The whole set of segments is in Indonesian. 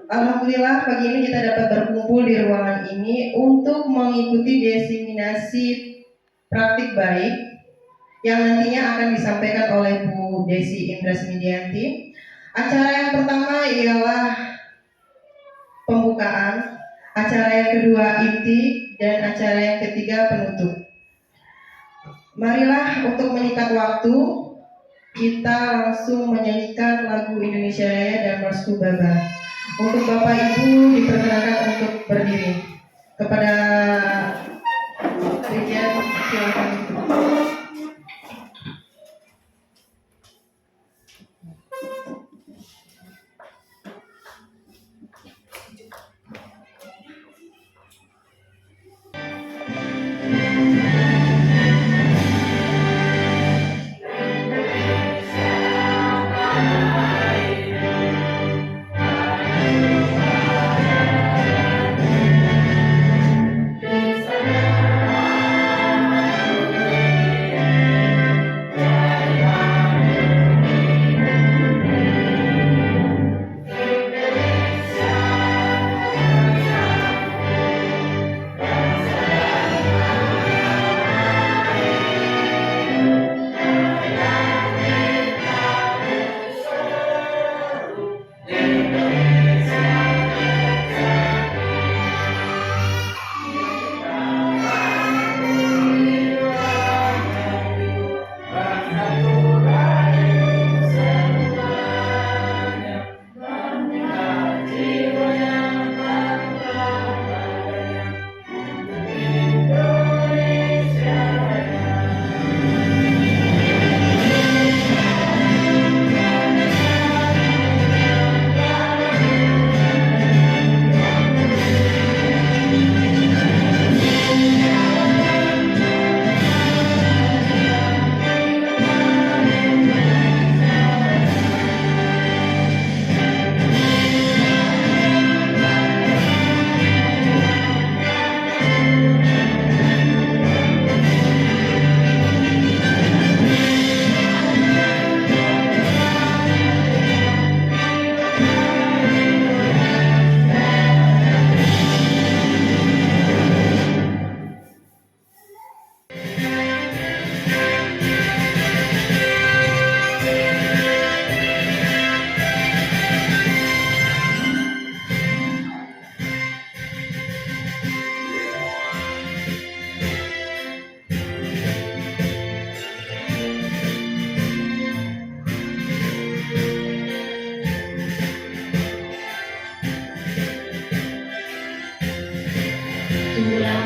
Alhamdulillah pagi ini kita dapat berkumpul di ruangan ini untuk mengikuti diseminasi praktik baik yang nantinya akan disampaikan oleh Bu Desi Indrasmidianti. Acara yang pertama ialah pembukaan, acara yang kedua inti, dan acara yang ketiga penutup. Marilah untuk menyingkat waktu, kita langsung menyanyikan lagu Indonesia Raya dan Marsku Baba. Untuk Bapak Ibu diperkenankan untuk berdiri. Kepada Rijan, silakan.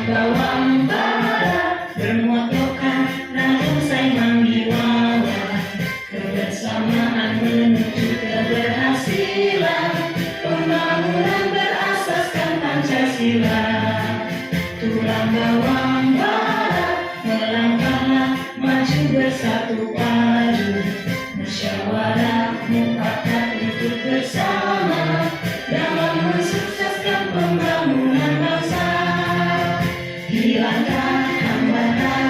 bawang bara bermuat lokal namun sayang diwawa kebersamaan menuju keberhasilan pembangunan berasaskan Pancasila. Tulang bawang bara melangkahlah maju bersatu padu musyawarah mufakat ikut bersama dalam mensukseskan pembangunan bangsa. Hilangkan hambatan,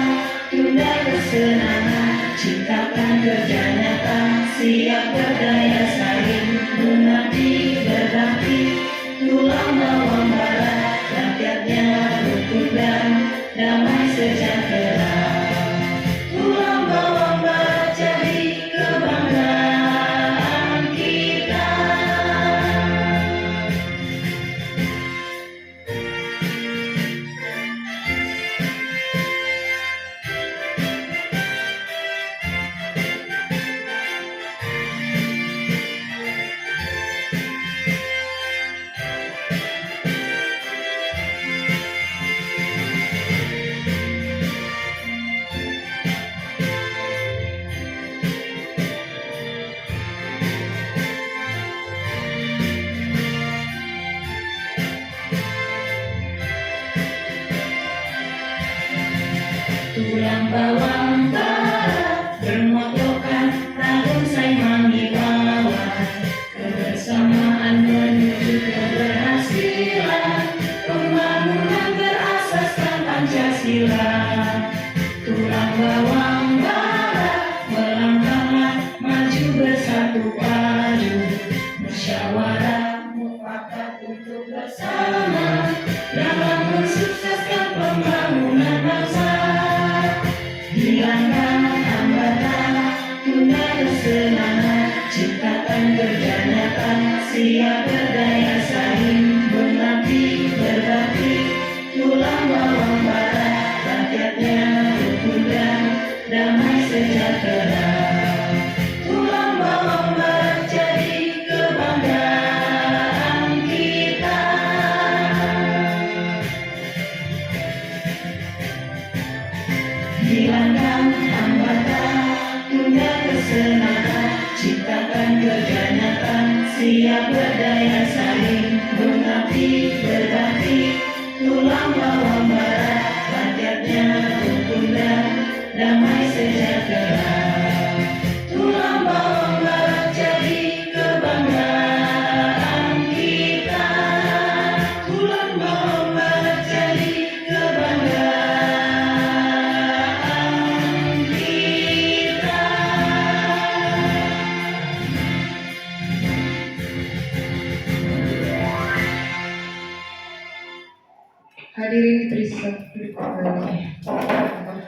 tunda kesenangan, ciptakan kerja nyata, siap berdaya saing, mengabdi berbakti. Tulang bawang bara, rakyatnya rukun dan damai sejahtera. Tulang bawang barat bermotokan tahun saya mengibawan kebersamaan menuju keberhasilan pembangunan berasaskan Pancasila. Tulang bawang barat melangkahlah maju bersatu padu musyawarah mufakat untuk bersama dalam mensukseskan pembangunan bangsa. Hilangkan hambatan, tunda kesenangan, ciptakan kerja nyata, siap berdaya saing, mengabdi berbakti. Tulang bawang barat, rakyatnya rukun dan damai sejahtera. Tulang bawang barat jadi kebanggaan kita. Hilangkan hambatan, tunda kesenangan, ciptakan kerja nyata, siap berdaya saing, mengabdi berbakti. Tulang bawang barat, rakyatnya rukun dan damai sejahtera. Tulang bawang barat jadi kebanggaan kita. Tulang bawang barat jadi kebanggaan kita. Hadirin berikutnya.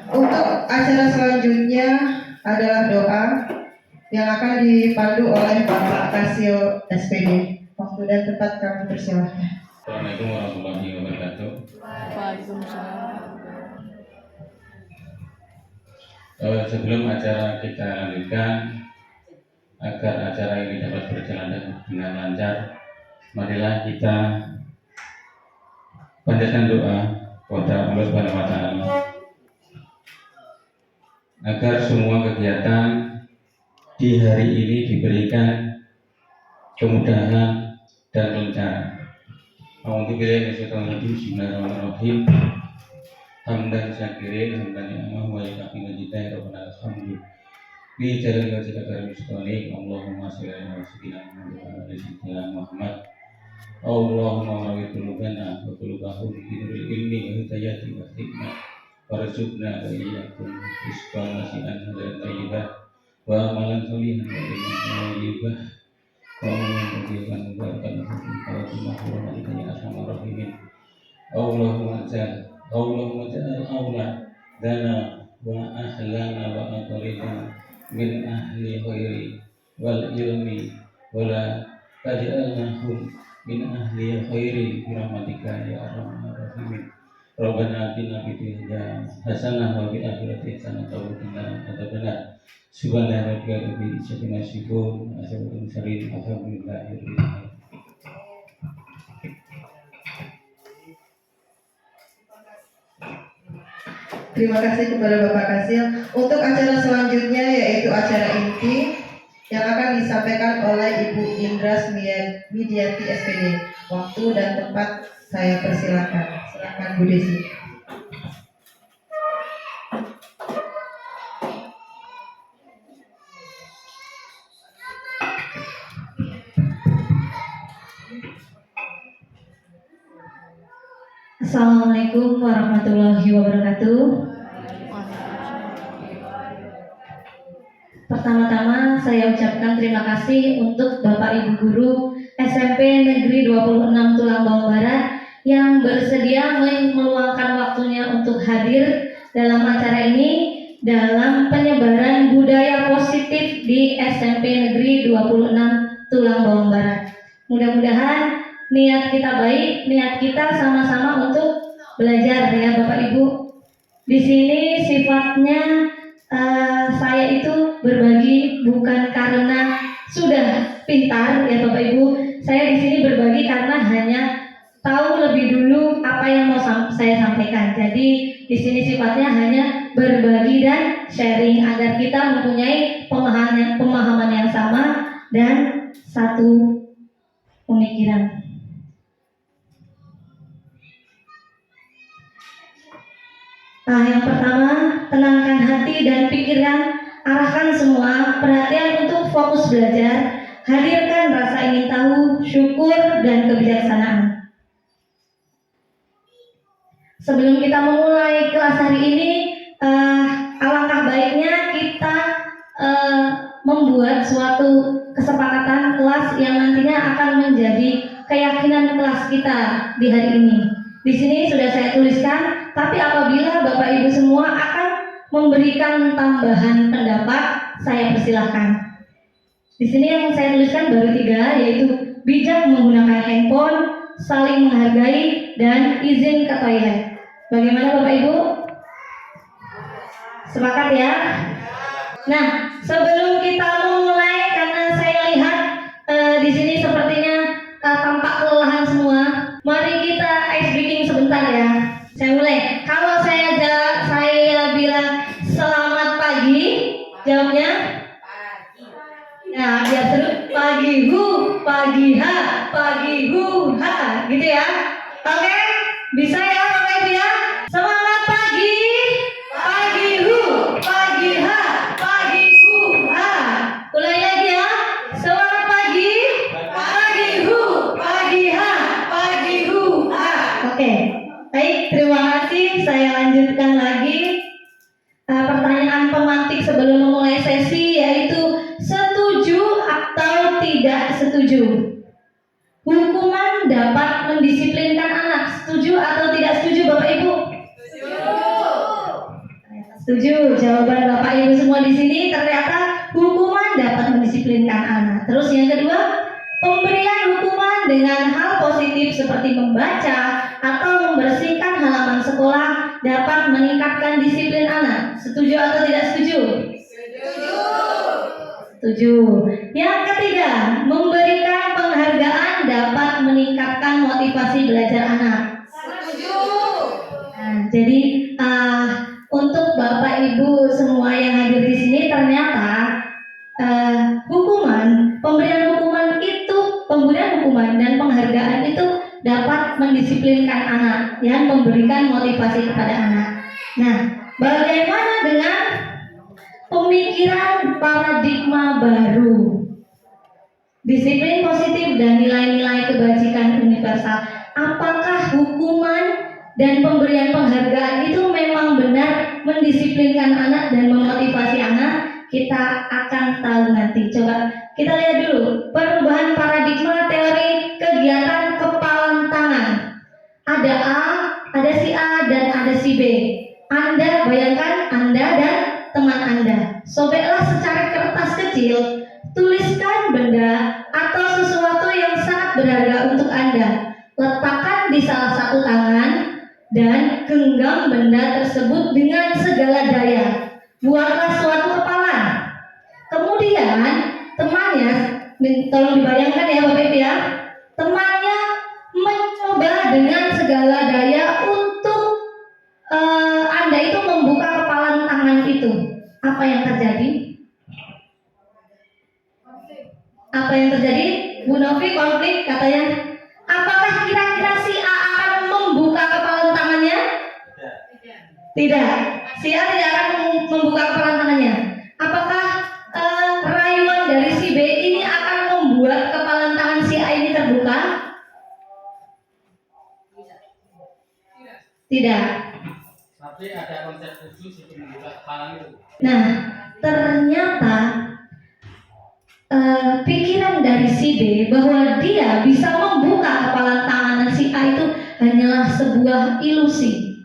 Untuk acara selanjutnya adalah doa yang akan dipandu oleh Bapak Kasil SPD. Waktu dan tempat kami persilahkan. Assalamualaikum warahmatullahi wabarakatuh. Sebelum acara kita lanjutkan, agar acara ini dapat berjalan dengan lancar, marilah kita panjatkan doa kepada Allah Subhanahu wa Ta'ala agar semua kegiatan di hari ini diberikan kemudahan dan kelancaran. Alhamdulillah, bismillahirrahmanirrahim. Hamdan syakirin, hamdan ni'amah wa yakafi majidai rabbana alhamdulillah. Bi jalan wajib karim sekali. Allahumma sholli ala sayyidina Muhammad wa ala sayyidina Muhammad. Allahumma wali qulubana wa qulubahum bi nuril ilmi wa hidayati wa hikmah warzuqna wa iyyakum rizqan wasi'an halalan thayyibah wa amalan sholihan wa ilman thayyibah wa amalan thayyibah mubarakan wa rahmatan ya arhamar rahimin. Allahumma ja'al awla dana wa ahlana wa aqribana min ahli khairi wal ilmi wa la taj'alnahum min ahli khairi birahmatika ya arhamar rahimin. Rabbana atina fid dunya hasanah wa fil akhirati hasanah wa qina adzabannar. Subhana rabbika rabbil izzati amma yasifun wa salamun alal alhamdulillahi rabbil alamin. Terima kasih kepada Bapak Kasil. Untuk acara selanjutnya yaitu acara inti yang akan disampaikan oleh Ibu Indras Midiati SPD. Waktu dan tempat saya persilakan. Silakan Bu Desi. Assalamualaikum warahmatullahi wabarakatuh. Pertama-tama saya ucapkan terima kasih untuk Bapak Ibu Guru SMP Negeri 26 Tulang Bawang Barat yang bersedia meluangkan waktunya untuk hadir dalam acara ini dalam penyebaran budaya positif di SMP Negeri 26 Tulang Bawang Barat. Mudah-mudahan niat kita baik, niat kita sama-sama untuk belajar ya Bapak Ibu. Di sini sifatnya saya itu berbagi bukan karena sudah pintar ya Bapak Ibu. Saya di sini berbagi karena hanya tahu lebih dulu apa yang mau saya sampaikan. Jadi di sini sifatnya hanya berbagi dan sharing agar kita mempunyai pemahaman yang sama dan satu pemikiran. Yang pertama tenangkan hati dan pikiran, arahkan semua perhatian untuk fokus belajar, hadirkan rasa ingin tahu, syukur, dan kebijaksanaan. Sebelum kita memulai kelas hari ini, alangkah baiknya kita membuat suatu kesepakatan kelas yang nantinya akan menjadi keyakinan kelas kita di hari ini. Di sini sudah saya tuliskan, tapi apabila Bapak Ibu semua akan memberikan tambahan pendapat, saya persilahkan. Di sini yang saya tuliskan baru 3, yaitu bijak menggunakan handphone, saling menghargai, dan izin ke toilet. Bagaimana Bapak Ibu? Sepakat ya? Nah, sebelum kita memulai, karena saya lihat di sini sepertinya tampak kelelahan semua. Mari kita ice breaking sebentar ya. Saya mulai. Kalau saya bilang selamat pagi, jawabnya? Nah, biar seru. Pagi hu, pagi ha, pagi hu ha, gitu ya. Oke? Bisa ya Bapak Ibu ya? Semangat pagi, pagi hu, pagi ha, pagi hu ha. Ulangi lagi ya. Semangat pagi, pagi hu, pagi ha, pagi hu ha. Oke, baik, terima kasih. Saya lanjutkan lagi. Pertanyaan pemantik sebelum memulai sesi, yaitu setuju atau tidak setuju? Hukuman dapat mendisiplinkan anak. Setuju atau tidak setuju Bapak Ibu? Setuju. Jawaban Bapak Ibu semua di sini, ternyata hukuman dapat mendisiplinkan anak. Terus yang kedua, pemberian hukuman dengan hal positif seperti membaca atau membersihkan halaman sekolah dapat meningkatkan disiplin anak. Setuju atau tidak setuju? Setuju. Yang ketiga, memberikan penghargaan dapat meningkatkan motivasi belajar anak. Setuju. Nah, jadi untuk Bapak Ibu semua yang hadir di sini, ternyata pemberian hukuman dan penghargaan itu dapat mendisiplinkan anak, yang memberikan motivasi kepada anak. Nah, bagaimana dengan pemikiran paradigma baru? Disiplin positif dan nilai-nilai kebajikan universal. Apakah hukuman dan pemberian penghargaan itu memang benar mendisiplinkan anak dan memotivasi anak? Kita akan tahu nanti. Coba kita lihat dulu perubahan paradigma teori kegiatan kepalan tangan. Ada A, ada si A, dan ada si B. Anda bayangkan Anda dan teman Anda. Sobeklah secari kertas kecil, tuliskan benda atau sesuatu yang sangat berharga untuk Anda. Letakkan di salah satu tangan dan genggam benda tersebut dengan segala daya. Buatlah suatu kepalan. Kemudian temannya, tolong dibayangkan ya Bapak Ibu ya, temannya mencoba dengan segala daya untuk Anda itu membuka kepalan tangan itu. Apa yang terjadi? Apa yang terjadi? Bu Novi, konflik katanya. Apakah kira-kira si A akan membuka kepalan tangannya? Tidak. Si A tidak akan membuka kepalan tangannya. Apakah rayuan dari si B ini akan membuat kepalan tangan si A ini terbuka? Tidak. Tapi ada konsep khusus untuk membuka kepala itu. Nah, ternyata pikiran dari si B bahwa dia bisa membuka kepalan tangan si A itu hanyalah sebuah ilusi.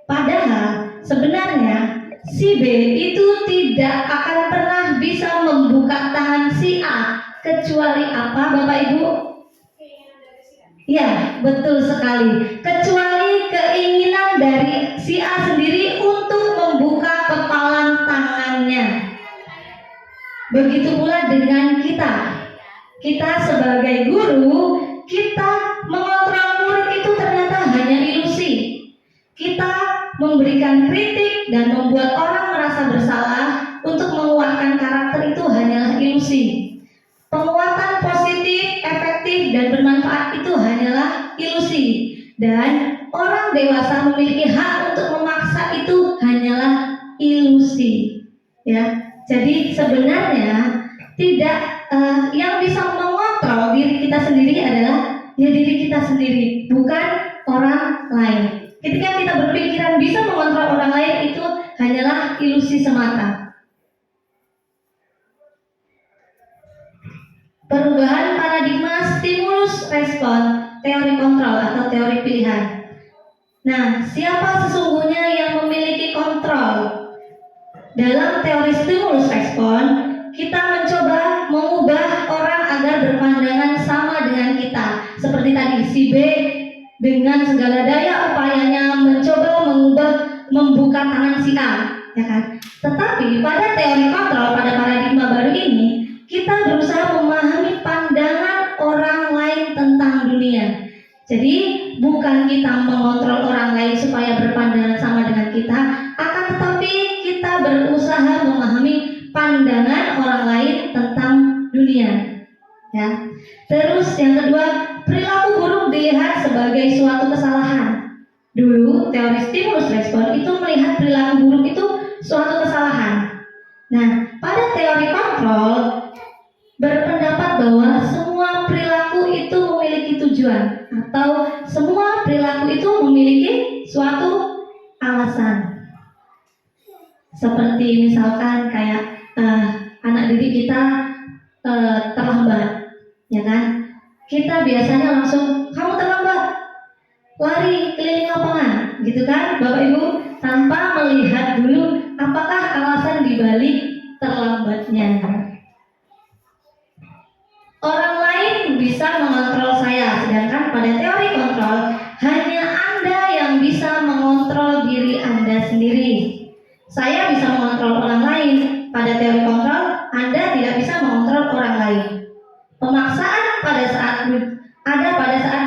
Padahal sebenarnya si B itu tidak akan pernah bisa membuka tangan si A kecuali apa Bapak Ibu? Ya, betul sekali. Kecuali keinginan dari si A sendiri untuk membuka kepalan tangannya. Begitu pula dengan kita. Kita sebagai guru, kita mengontrol murid itu ternyata hanya ilusi. Kita memberikan kritik dan membuat orang merasa bersalah untuk menguatkan karakter itu hanyalah ilusi. Penguatan positif, efektif, dan bermanfaat itu hanyalah ilusi. Dan orang dewasa memiliki hak untuk memaksa itu hanyalah ilusi, ya. Jadi sebenarnya tidak yang bisa mengontrol diri kita sendiri adalah ya diri kita sendiri, bukan orang lain. Ketika kita berpikiran bisa mengontrol orang lain, itu hanyalah ilusi semata. Perubahan paradigma stimulus respon, teori kontrol atau teori pilihan. Nah, siapa sesungguhnya yang memiliki kontrol? Dalam teori stimulus respon, kita mencoba mengubah orang agar berpandangan sama dengan kita. Seperti tadi, si B dengan segala daya upayanya mencoba membuka tangan si A, ya kan? Tetapi pada teori kontrol, pada paradigma baru ini, kita berusaha memahami pandangan orang lain tentang dunia. Jadi bukan kita mengontrol orang lain supaya berpandangan sama dengan kita, akan tetapi kita berusaha memahami pandangan orang lain tentang dunia. Ya. Terus yang kedua, perilaku buruk dilihat sebagai suatu kesalahan. Dulu teori stimulus respon itu melihat perilaku buruk itu suatu kesalahan. Nah, pada teori kontrol berpendapat bahwa semua perilaku itu memiliki tujuan atau semua perilaku itu memiliki suatu alasan. Seperti misalkan kayak anak didik kita terlambat, ya kan? Kita biasanya langsung, kamu terlambat, lari keliling lapangan, gitu kan, Bapak Ibu, tanpa melihat dulu apakah alasan dibalik terlambatnya. Orang lain bisa mengontrol saya, sedangkan pada teori kontrol hanya Anda yang bisa mengontrol diri Anda sendiri. Saya bisa mengontrol orang lain. Pada teori kontrol, Anda tidak bisa mengontrol orang lain. Pemaksaan pada saat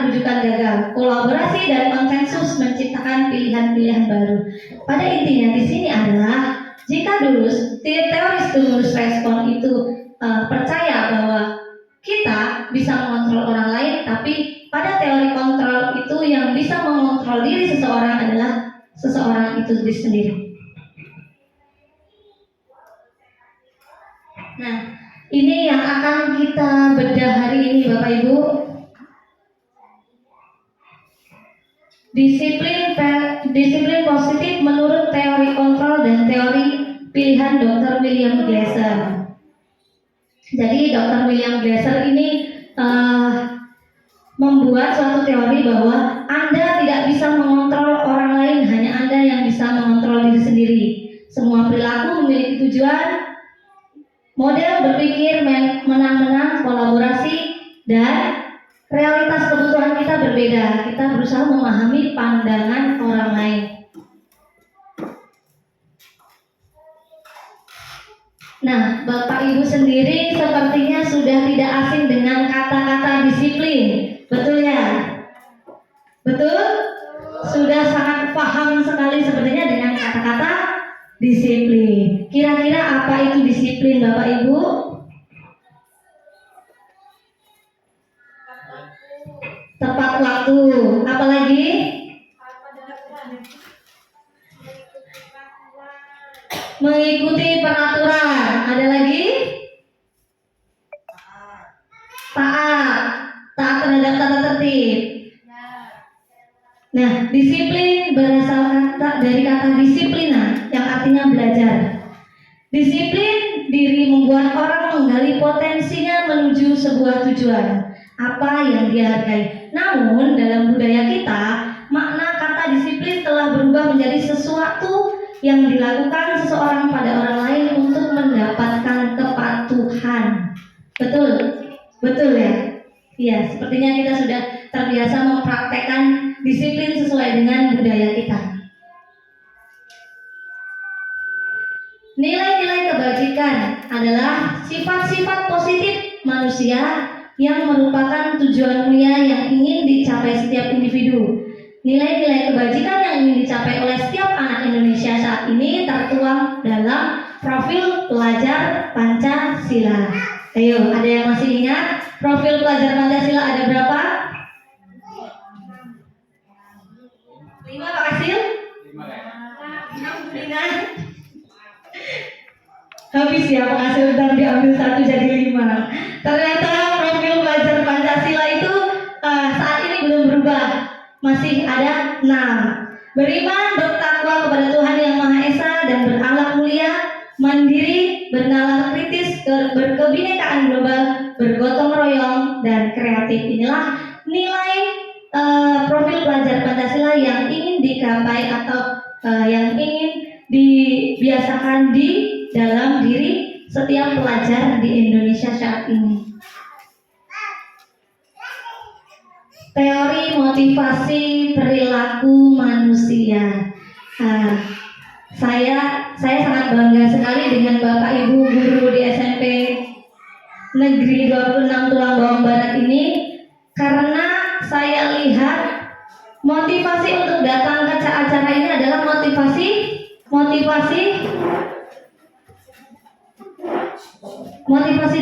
rujukan gagal, kolaborasi dan konsensus menciptakan pilihan-pilihan baru. Pada intinya di sini adalah jika dulu teori stimulus respon itu percaya bahwa kita bisa mengontrol orang lain, tapi pada teori kontrol itu yang bisa mengontrol diri seseorang adalah seseorang itu sendiri. Nah, ini yang akan kita bedah hari ini, Bapak Ibu. Disiplin positif menurut teori kontrol dan teori pilihan Dr. William Glasser. Jadi Dr. William Glasser ini membuat suatu teori bahwa Anda tidak bisa mengontrol orang lain, hanya Anda yang bisa mengontrol diri sendiri. Semua perilaku memiliki tujuan, model berpikir menang-menang, kolaborasi, dan realitas kebutuhan kita berbeda. Kita berusaha memahami pandangan orang lain. Nah, Bapak Ibu sendiri sepertinya sudah tidak asing dengan kata-kata disiplin. Betul ya? Betul? Sudah sangat paham sekali sepertinya dengan kata-kata disiplin. Kira-kira apa itu disiplin, Bapak Ibu? Tepat waktu. Apalagi? Mengikuti peraturan. Ada lagi? Taat terhadap tata tertib. Nah, disiplin berasal dari kata disiplina yang artinya belajar. Disiplin diri membuat orang menggali potensinya menuju sebuah tujuan, apa yang dia hargai. Namun dalam budaya kita, makna kata disiplin telah berubah menjadi sesuatu yang dilakukan seseorang pada orang lain untuk mendapatkan kepatuhan. Betul? Betul ya? Iya, sepertinya kita sudah terbiasa mempraktekkan disiplin sesuai dengan budaya kita. Nilai-nilai kebajikan adalah sifat-sifat positif manusia yang merupakan tujuan mulia yang ingin dicapai setiap individu. Nilai-nilai kebajikan yang ingin dicapai oleh setiap anak Indonesia saat ini tertuang dalam profil pelajar Pancasila. Ayo, ada yang masih ingat profil pelajar Pancasila ada berapa? 5 Pak Kasil? 5. Habis ya penghasil bentar diambil 1 jadi 5. Ternyata profil pelajar Pancasila itu saat ini belum berubah, masih ada 6. Beriman, bertakwa kepada Tuhan Yang Maha Esa dan berakhlak mulia, mandiri, bernalar kritis, berkebinekaan global, bergotong royong, dan kreatif. Inilah nilai profil pelajar Pancasila yang ingin digapai atau yang ingin dibiasakan di dalam diri setiap pelajar di Indonesia saat ini. Teori motivasi perilaku manusia. Saya sangat bangga sekali dengan Bapak Ibu guru di SMP Negeri 26 Tulang Bawang Barat ini, karena saya lihat motivasi untuk datang ke acara ini adalah motivasi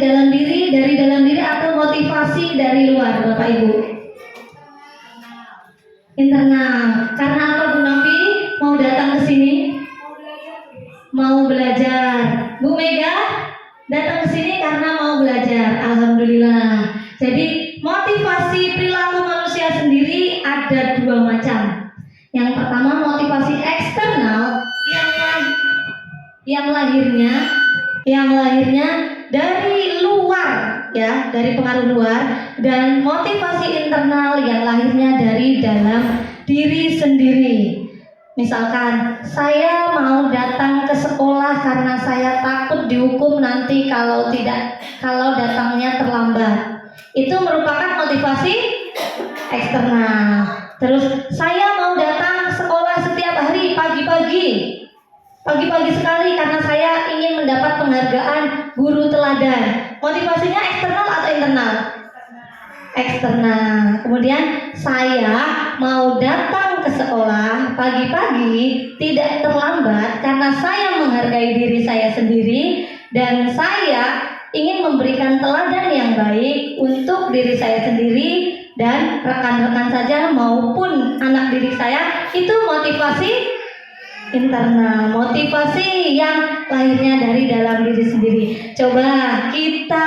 dalam diri, dari dalam diri, atau motivasi dari luar, Bapak Ibu? Internal. Karena apa, Bu Novi mau datang ke sini? Mau belajar. Bu Mega datang ke sini karena mau belajar. Alhamdulillah. Jadi motivasi perilaku manusia sendiri ada 2 macam. Yang pertama motivasi eksternal yang lahirnya dari luar, ya, dari pengaruh luar, dan motivasi internal yang lahirnya dari dalam diri sendiri. Misalkan saya mau datang ke sekolah karena saya takut dihukum nanti kalau datangnya terlambat. Itu merupakan motivasi eksternal. Terus saya mau datang sekolah setiap hari pagi-pagi sekali karena saya ingin mendapat penghargaan guru teladan. Motivasinya eksternal atau internal? Eksternal. Kemudian saya mau datang ke sekolah pagi-pagi tidak terlambat karena saya menghargai diri saya sendiri dan saya ingin memberikan teladan yang baik untuk diri saya sendiri dan rekan-rekan saja maupun anak didik saya. Itu motivasi internal, motivasi yang lahirnya dari dalam diri sendiri. Coba kita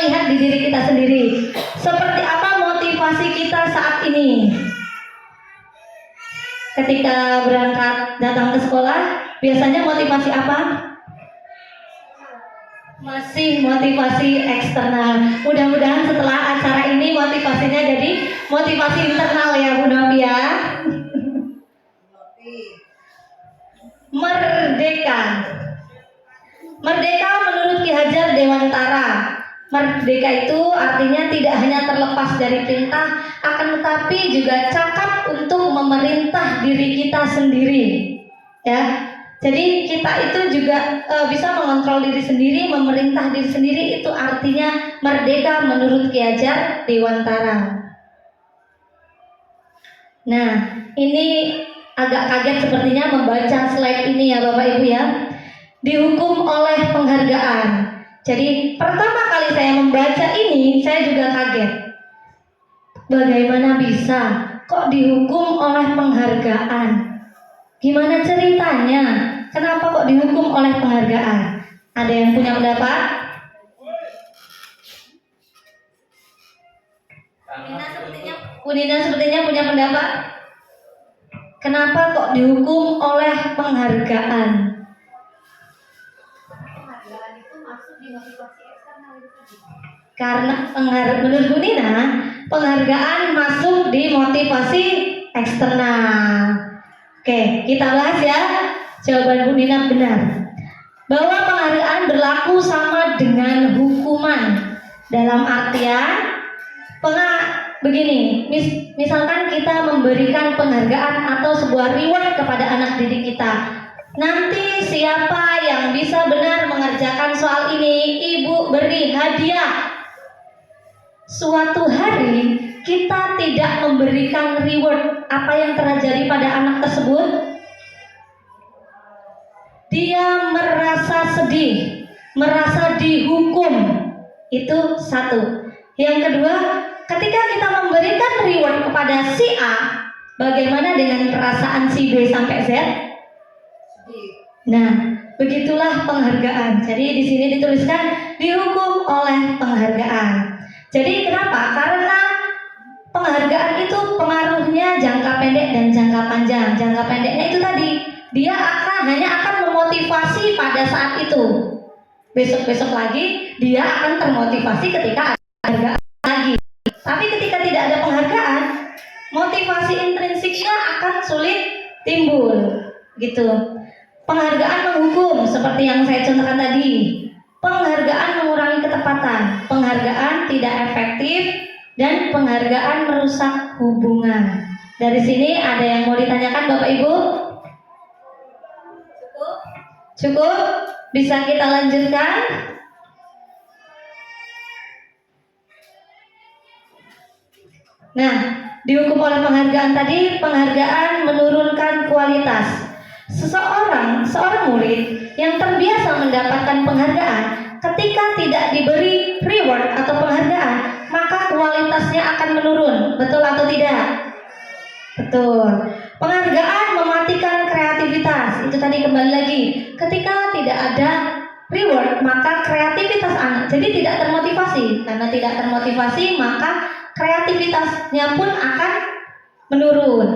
lihat di diri kita sendiri. Seperti apa motivasi kita saat ini? Ketika berangkat datang ke sekolah, biasanya motivasi apa? Masih motivasi eksternal. Mudah-mudahan setelah acara ini motivasinya jadi motivasi internal ya Bu Novi ya. Merdeka menurut Ki Hajar Dewantara. Merdeka itu artinya tidak hanya terlepas dari perintah, akan tetapi juga cakap untuk memerintah diri kita sendiri. Ya, jadi kita itu juga bisa mengontrol diri sendiri, memerintah diri sendiri. Itu artinya merdeka menurut Ki Hajar Dewantara. Nah, ini agak kaget sepertinya membaca slide ini ya Bapak Ibu ya. Dihukum oleh penghargaan. Jadi pertama kali saya membaca ini saya juga kaget. Bagaimana bisa kok dihukum oleh penghargaan? Gimana ceritanya? Kenapa kok dihukum oleh penghargaan? Ada yang punya pendapat? Bu Nina sepertinya punya pendapat. Kenapa kok dihukum oleh penghargaan? Penghargaan itu masuk di motivasi eksternal itu. Karena menurut Bu Nina, penghargaan masuk di motivasi eksternal. Oke, kita bahas ya. Jawaban Bu Nina benar. Bahwa penghargaan berlaku sama dengan hukuman. Dalam artian begini, misalkan kita memberikan penghargaan atau sebuah reward kepada anak didik kita. Nanti siapa yang bisa benar mengerjakan soal ini, Ibu beri hadiah. Suatu hari kita tidak memberikan reward, apa yang terjadi pada anak tersebut? Dia merasa sedih, merasa dihukum. Itu satu. Yang kedua, ketika kita memberikan reward kepada si A, bagaimana dengan perasaan si B sampai Z? Nah, begitulah penghargaan. Jadi di sini dituliskan dihukum oleh penghargaan. Jadi kenapa? Karena penghargaan itu pengaruhnya jangka pendek dan jangka panjang. Jangka pendeknya itu tadi, dia hanya akan memotivasi pada saat itu. Besok-besok lagi dia akan termotivasi ketika ada penghargaan lagi. Tapi ketika tidak ada penghargaan, motivasi intrinsiknya akan sulit timbul. Gitu. Penghargaan menghukum seperti yang saya contohkan tadi. Penghargaan mengurangi ketepatan, penghargaan tidak efektif, dan penghargaan merusak hubungan. Dari sini ada yang mau ditanyakan Bapak Ibu? Cukup? Cukup? Bisa kita lanjutkan? Nah, dihukum oleh penghargaan tadi, penghargaan menurunkan kualitas. Seorang murid yang terbiasa mendapatkan penghargaan, ketika tidak diberi reward atau penghargaan, maka kualitasnya akan menurun. Betul atau tidak? Betul. Penghargaan mematikan kreativitas. Itu tadi kembali lagi. Ketika tidak ada reward, maka kreativitas anak jadi tidak termotivasi. Karena tidak termotivasi, maka kreativitasnya pun akan menurun.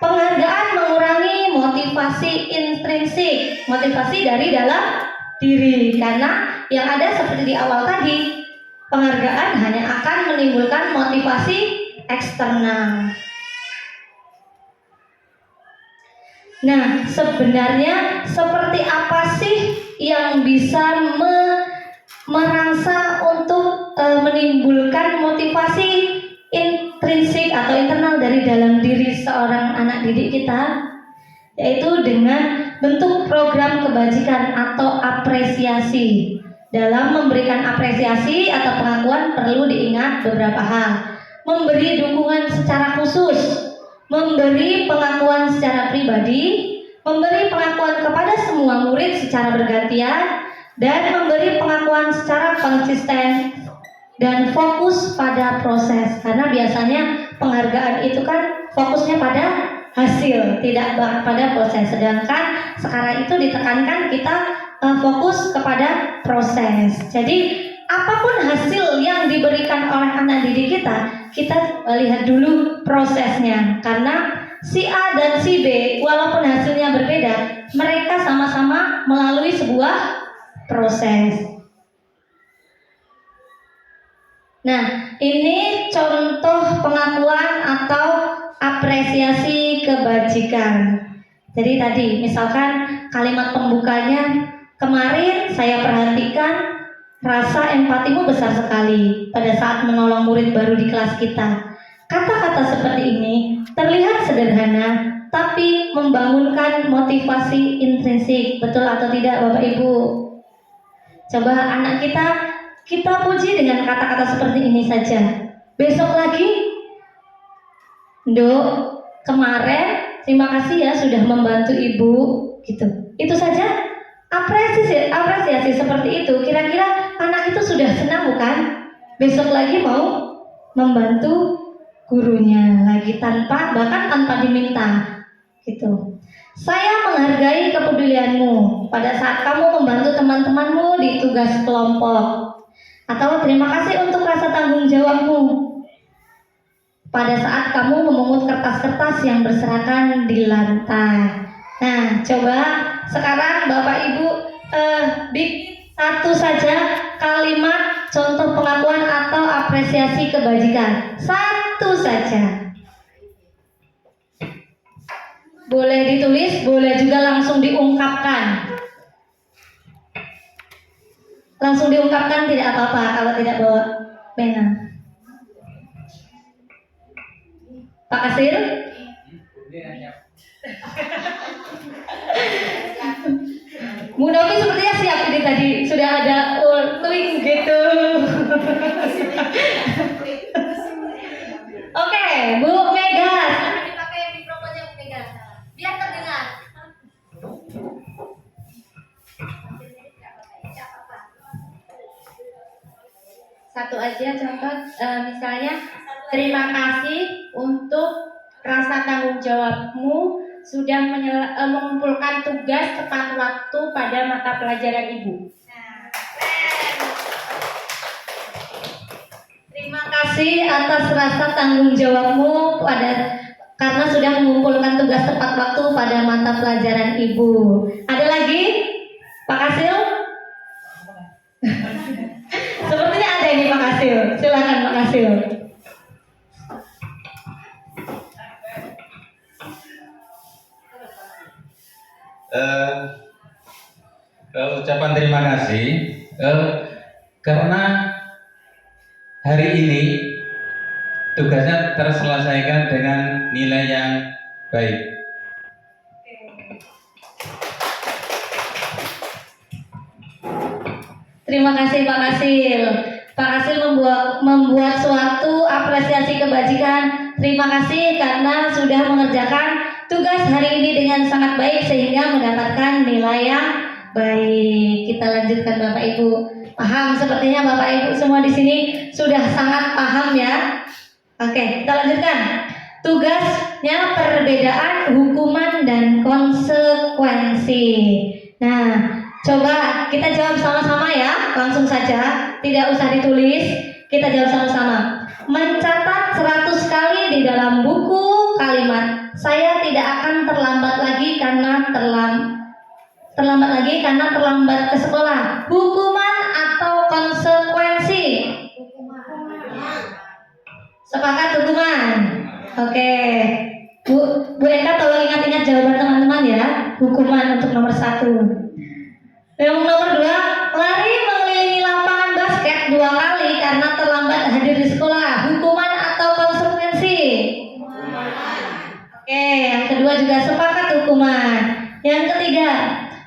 Penghargaan mengurangi motivasi intrinsik, motivasi dari dalam diri. Karena yang ada seperti di awal tadi, penghargaan hanya akan menimbulkan motivasi eksternal. Nah, sebenarnya seperti apa sih yang bisa merasa untuk menimbulkan motivasi intrinsik atau internal dari dalam diri seorang anak didik kita? Yaitu dengan bentuk program kebajikan atau apresiasi. Dalam memberikan apresiasi atau pengakuan perlu diingat beberapa hal. Memberi dukungan secara khusus, memberi pengakuan secara pribadi, memberi pengakuan kepada semua murid secara bergantian, dan memberi pengakuan secara konsisten dan fokus pada proses. Karena biasanya penghargaan itu kan fokusnya pada hasil, tidak pada proses. Sedangkan sekarang itu ditekankan kita fokus kepada proses. Jadi apapun hasil yang diberikan oleh anak didik kita lihat dulu prosesnya. Karena si A dan si B walaupun hasilnya berbeda, mereka sama-sama melalui sebuah proses. Nah, ini contoh pengakuan atau apresiasi kebajikan. Jadi tadi misalkan kalimat pembukanya, kemarin saya perhatikan rasa empatimu besar sekali pada saat menolong murid baru di kelas kita. Kata-kata seperti ini terlihat sederhana, tapi membangunkan motivasi intrinsik. Betul atau tidak Bapak Ibu? Coba anak kita puji dengan kata-kata seperti ini saja. Besok lagi, Dok, kemarin terima kasih ya sudah membantu Ibu, gitu. Itu saja. Apresiasi seperti itu, kira-kira anak itu sudah senang bukan? Besok lagi mau membantu gurunya lagi bahkan tanpa diminta, gitu. Saya menghargai kepedulianmu pada saat kamu membantu teman-temanmu di tugas kelompok. Atau terima kasih untuk rasa tanggung jawabmu pada saat kamu memungut kertas-kertas yang berserakan di lantai. Nah, coba sekarang Bapak Ibu bikin satu saja kalimat contoh pengakuan atau apresiasi kebajikan. Satu saja. Boleh ditulis, boleh juga langsung diungkapkan. Langsung diungkapkan tidak apa-apa kalau tidak bawa pena. Pak Kasir? Bu Novi sepertinya siap ini tadi. Sudah ada twing gitu. Oke, Bu Mega. Dipakai mikrofonnya Bu Mega. Biar terdengar. Satu aja contoh, misalnya terima kasih untuk rasa tanggung jawabmu sudah mengumpulkan tugas tepat waktu pada mata pelajaran Ibu. Terima kasih atas rasa tanggung jawabmu karena sudah mengumpulkan tugas tepat waktu pada mata pelajaran Ibu. Ada lagi? Pak Kasil? Sepertinya ada ini Pak Kasil. Silakan Pak Kasil. Ucapan terima kasih karena hari ini tugasnya terselesaikan dengan nilai yang baik. Terima kasih Pak Kasil. Pak Kasil membuat suatu apresiasi kebajikan. Terima kasih karena sudah mengerjakan tugas hari ini dengan sangat baik sehingga mendapatkan nilai yang baik. Kita lanjutkan Bapak Ibu. Paham sepertinya Bapak Ibu semua di sini sudah sangat paham ya. Oke, kita lanjutkan. Tugasnya perbedaan hukuman dan konsekuensi. Nah, coba kita jawab sama-sama ya, langsung saja, tidak usah ditulis, kita jawab sama-sama. Mencatat 100 kali di dalam buku kalimat, saya tidak akan terlambat lagi karena terlambat ke sekolah. Hukuman atau konsekuensi? Sepakat hukuman? Oke. Bu Eka tolong ingat-ingat jawaban teman-teman ya. Hukuman untuk nomor 1. Yang nomor 2, lari mengelilingi lapangan basket 2 kali karena terlambat hadir di sekolah. Hukuman atau konsekuensi? Oke, yang kedua juga sepakat hukuman. Yang ketiga,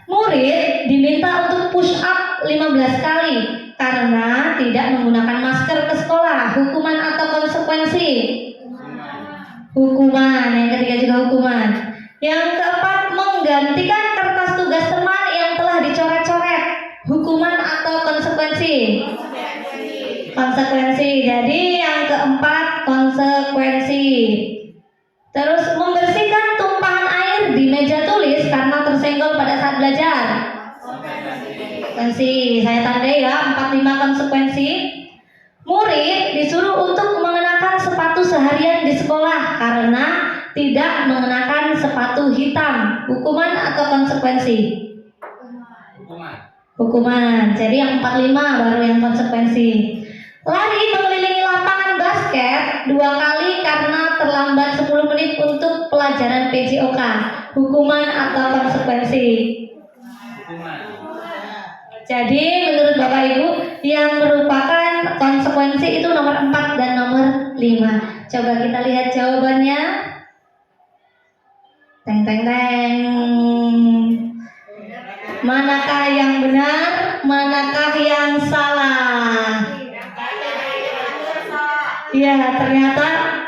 murid diminta untuk push up 15 kali karena tidak menggunakan masker ke sekolah. Hukuman atau konsekuensi? Hukuman. Yang ketiga juga hukuman. Yang keempat, menggantikan kertas tugas teman yang telah dicoret-coret. Hukuman atau konsekuensi? Konsekuensi. Jadi yang keempat konsekuensi. Terus membersihkan tumpahan air di meja tulis karena tersenggol pada saat belajar. Konsekuensi. Saya tandai ya, 4-5 konsekuensi. Murid disuruh untuk mengenakan sepatu seharian di sekolah karena tidak mengenakan sepatu hitam. Hukuman atau konsekuensi? Hukuman. Jadi yang 4-5 baru yang konsekuensi. Lari mengelilingi lapangan basket 2 kali karena terlambat 10 menit untuk pelajaran PJOK. Hukuman atau konsekuensi? Jadi menurut Bapak Ibu yang merupakan konsekuensi itu nomor 4 dan nomor 5. Coba kita lihat jawabannya. Teng teng teng. Manakah yang benar? Manakah yang salah? Ya, ternyata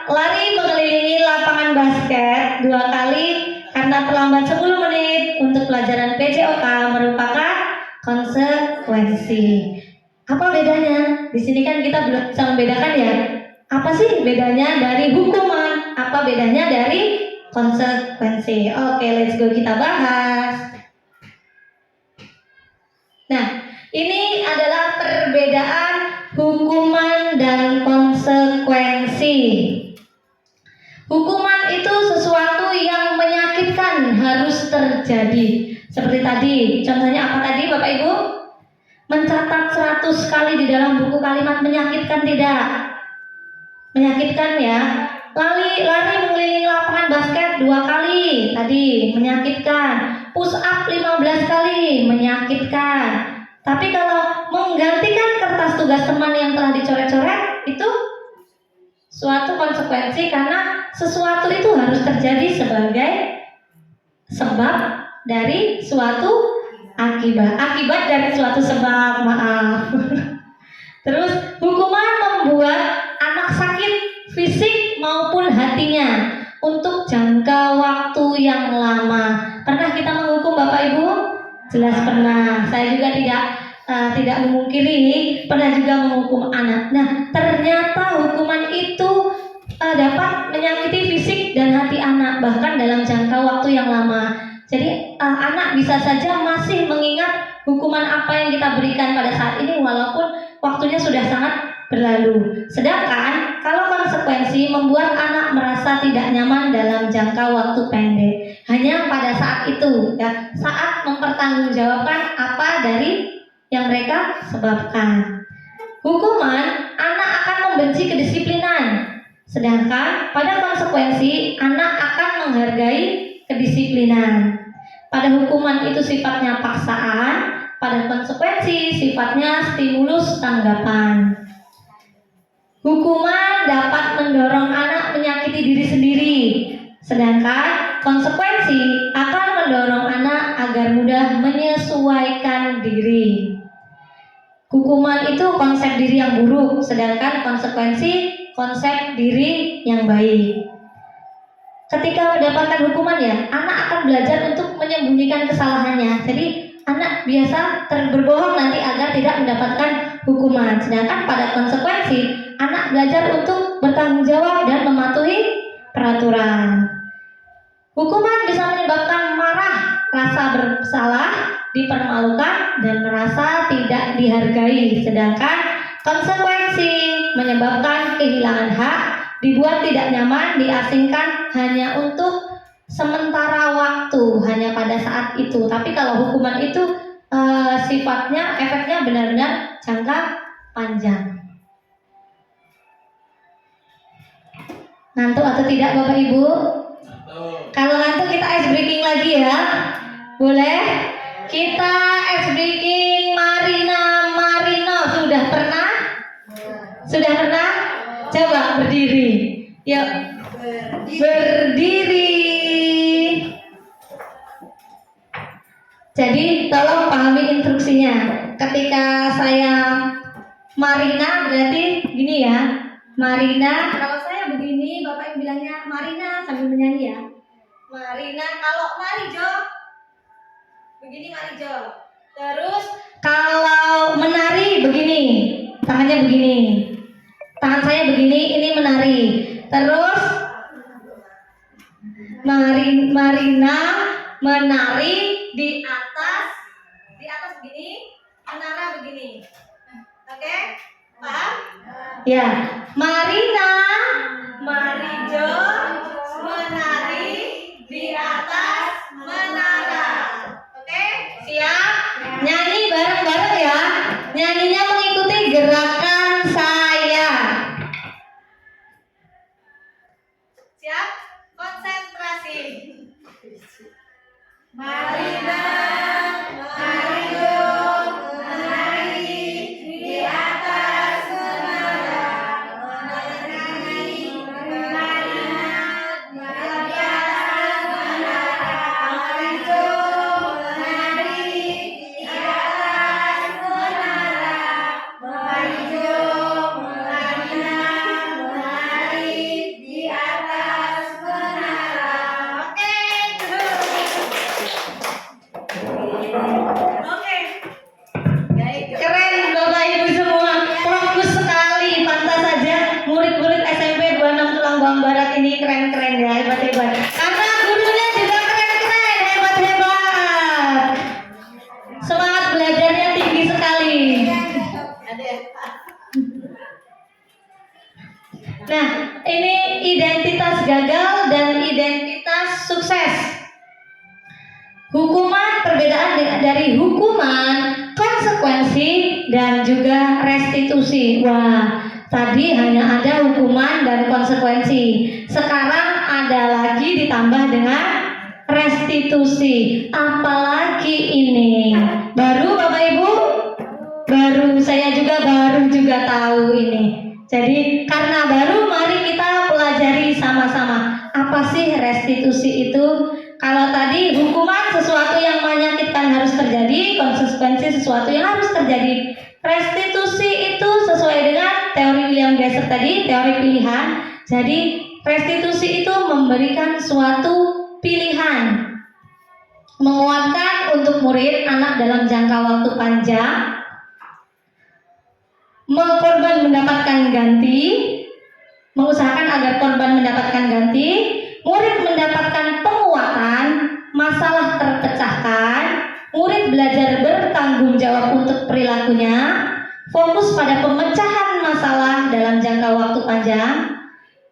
lari mengelilingi lapangan basket 2 kali karena terlambat 10 menit untuk pelajaran PJOK merupakan konsekuensi. Apa bedanya? Di sini kan kita belum bisa membedakan ya. Apa sih bedanya dari hukuman? Apa bedanya dari konsekuensi? Oke, let's go kita bahas. Nah, ini adalah perbedaan hukuman dan konsekuensi. Hukuman itu sesuatu yang menyakitkan harus terjadi. Seperti tadi, contohnya apa tadi Bapak Ibu? Mencatat 100 kali di dalam buku kalimat menyakitkan tidak? Menyakitkan ya. Lari mengelilingi lapangan basket 2 kali tadi menyakitkan. Push up 15 kali menyakitkan. Tapi kalau menggantikan kertas tugas teman yang telah dicoret-coret itu suatu konsekuensi karena sesuatu itu harus terjadi sebagai sebab dari suatu akibat dari suatu sebab, maaf. Terus hukuman membuat anak sakit fisik maupun hatinya untuk jangka waktu yang lama. Pernah kita menghukum Bapak Ibu? Jelas pernah. Saya juga tidak memungkiri pernah juga menghukum anak. Nah, ternyata hukuman itu dapat menyakiti fisik dan hati anak bahkan dalam jangka waktu yang lama. Jadi anak bisa saja masih mengingat hukuman apa yang kita berikan pada saat ini walaupun waktunya sudah sangat berlalu. Sedangkan kalau konsekuensi membuat anak merasa tidak nyaman dalam jangka waktu pendek, hanya pada saat itu, ya, saat mempertanggungjawabkan apa dari yang mereka sebabkan. Hukuman, anak akan membenci kedisiplinan, sedangkan pada konsekuensi anak akan menghargai kedisiplinan. Pada hukuman itu sifatnya paksaan, pada konsekuensi sifatnya stimulus tanggapan. Hukuman dapat mendorong anak menyakiti diri sendiri, sedangkan konsekuensi akan mendorong anak agar mudah menyesuaikan diri. Hukuman itu konsep diri yang buruk, sedangkan konsekuensi konsep diri yang baik. Ketika mendapatkan hukuman ya, anak akan belajar untuk menyembunyikan kesalahannya. Jadi anak biasa berbohong nanti agar tidak mendapatkan hukuman. Sedangkan pada konsekuensi, anak belajar untuk bertanggung jawab dan mematuhi peraturan. Hukuman bisa menyebabkan marah, rasa bersalah, dipermalukan, dan merasa tidak dihargai. Sedangkan konsekuensi menyebabkan kehilangan hak, dibuat tidak nyaman, diasingkan hanya untuk sementara waktu, hanya pada saat itu. Tapi kalau hukuman itu sifatnya, efeknya benar-benar jangka panjang. Ngantuk atau tidak Bapak Ibu? Kalau ngantuk kita ice breaking lagi ya. Boleh? Kita ice breaking Marino. Sudah pernah? Sudah pernah? Coba berdiri. Yuk. Berdiri. Jadi tolong pahami instruksinya. Ketika saya Marina berarti gini ya. Marina, kalau saya begini, Bapak yang bilangnya Marina sambil menyanyi ya. Marina, kalau Marijo begini Marijo. Terus kalau menari begini, tangannya begini. Tangan saya begini, ini menari. Terus Marina menari di atas begini, menara begini. Oke? Paham? Ya. Marina, Marijo menari di atas menara. Oke? Siap? Nyanyi bareng-bareng ya. Nyanyinya mengikuti gerakan saya. Siap? Konsentrasi. Marina, Marijo menari di atas menara. Menari, Marina di atas menara. Marijo menari di atas menara. Marijo, Marina menari di atas menara. Oke. Keren Bapak Ibu semua, fokus sekali, pantas saja murid-murid SMP 26 Tulang Bawang Barat ini keren-keren ya, hebat-hebat. Karena gurunya juga keren-keren, hebat-hebat. Semangat belajarnya tinggi sekali. Nah, ini identitas gagal dan identitas sukses. Hukuman, perbedaan dari hukuman, konsekuensi, dan juga restitusi. Wah, tadi hanya ada hukuman dan konsekuensi. Sekarang ada lagi ditambah dengan restitusi. Apalagi ini? Baru Bapak Ibu? Baru, saya juga baru tahu ini. Jadi karena baru, mari kita pelajari sama-sama. Apa sih restitusi itu? Kalau tadi hukuman sesuatu yang menyakitkan harus terjadi, konsekuensi sesuatu yang harus terjadi. Restitusi itu sesuai dengan teori William Glasser tadi, teori pilihan. Jadi restitusi itu memberikan suatu pilihan, menguatkan untuk murid anak dalam jangka waktu panjang, korban mendapatkan ganti, mengusahakan agar korban mendapatkan ganti, tanggung jawab untuk perilakunya, fokus pada pemecahan masalah dalam jangka waktu panjang,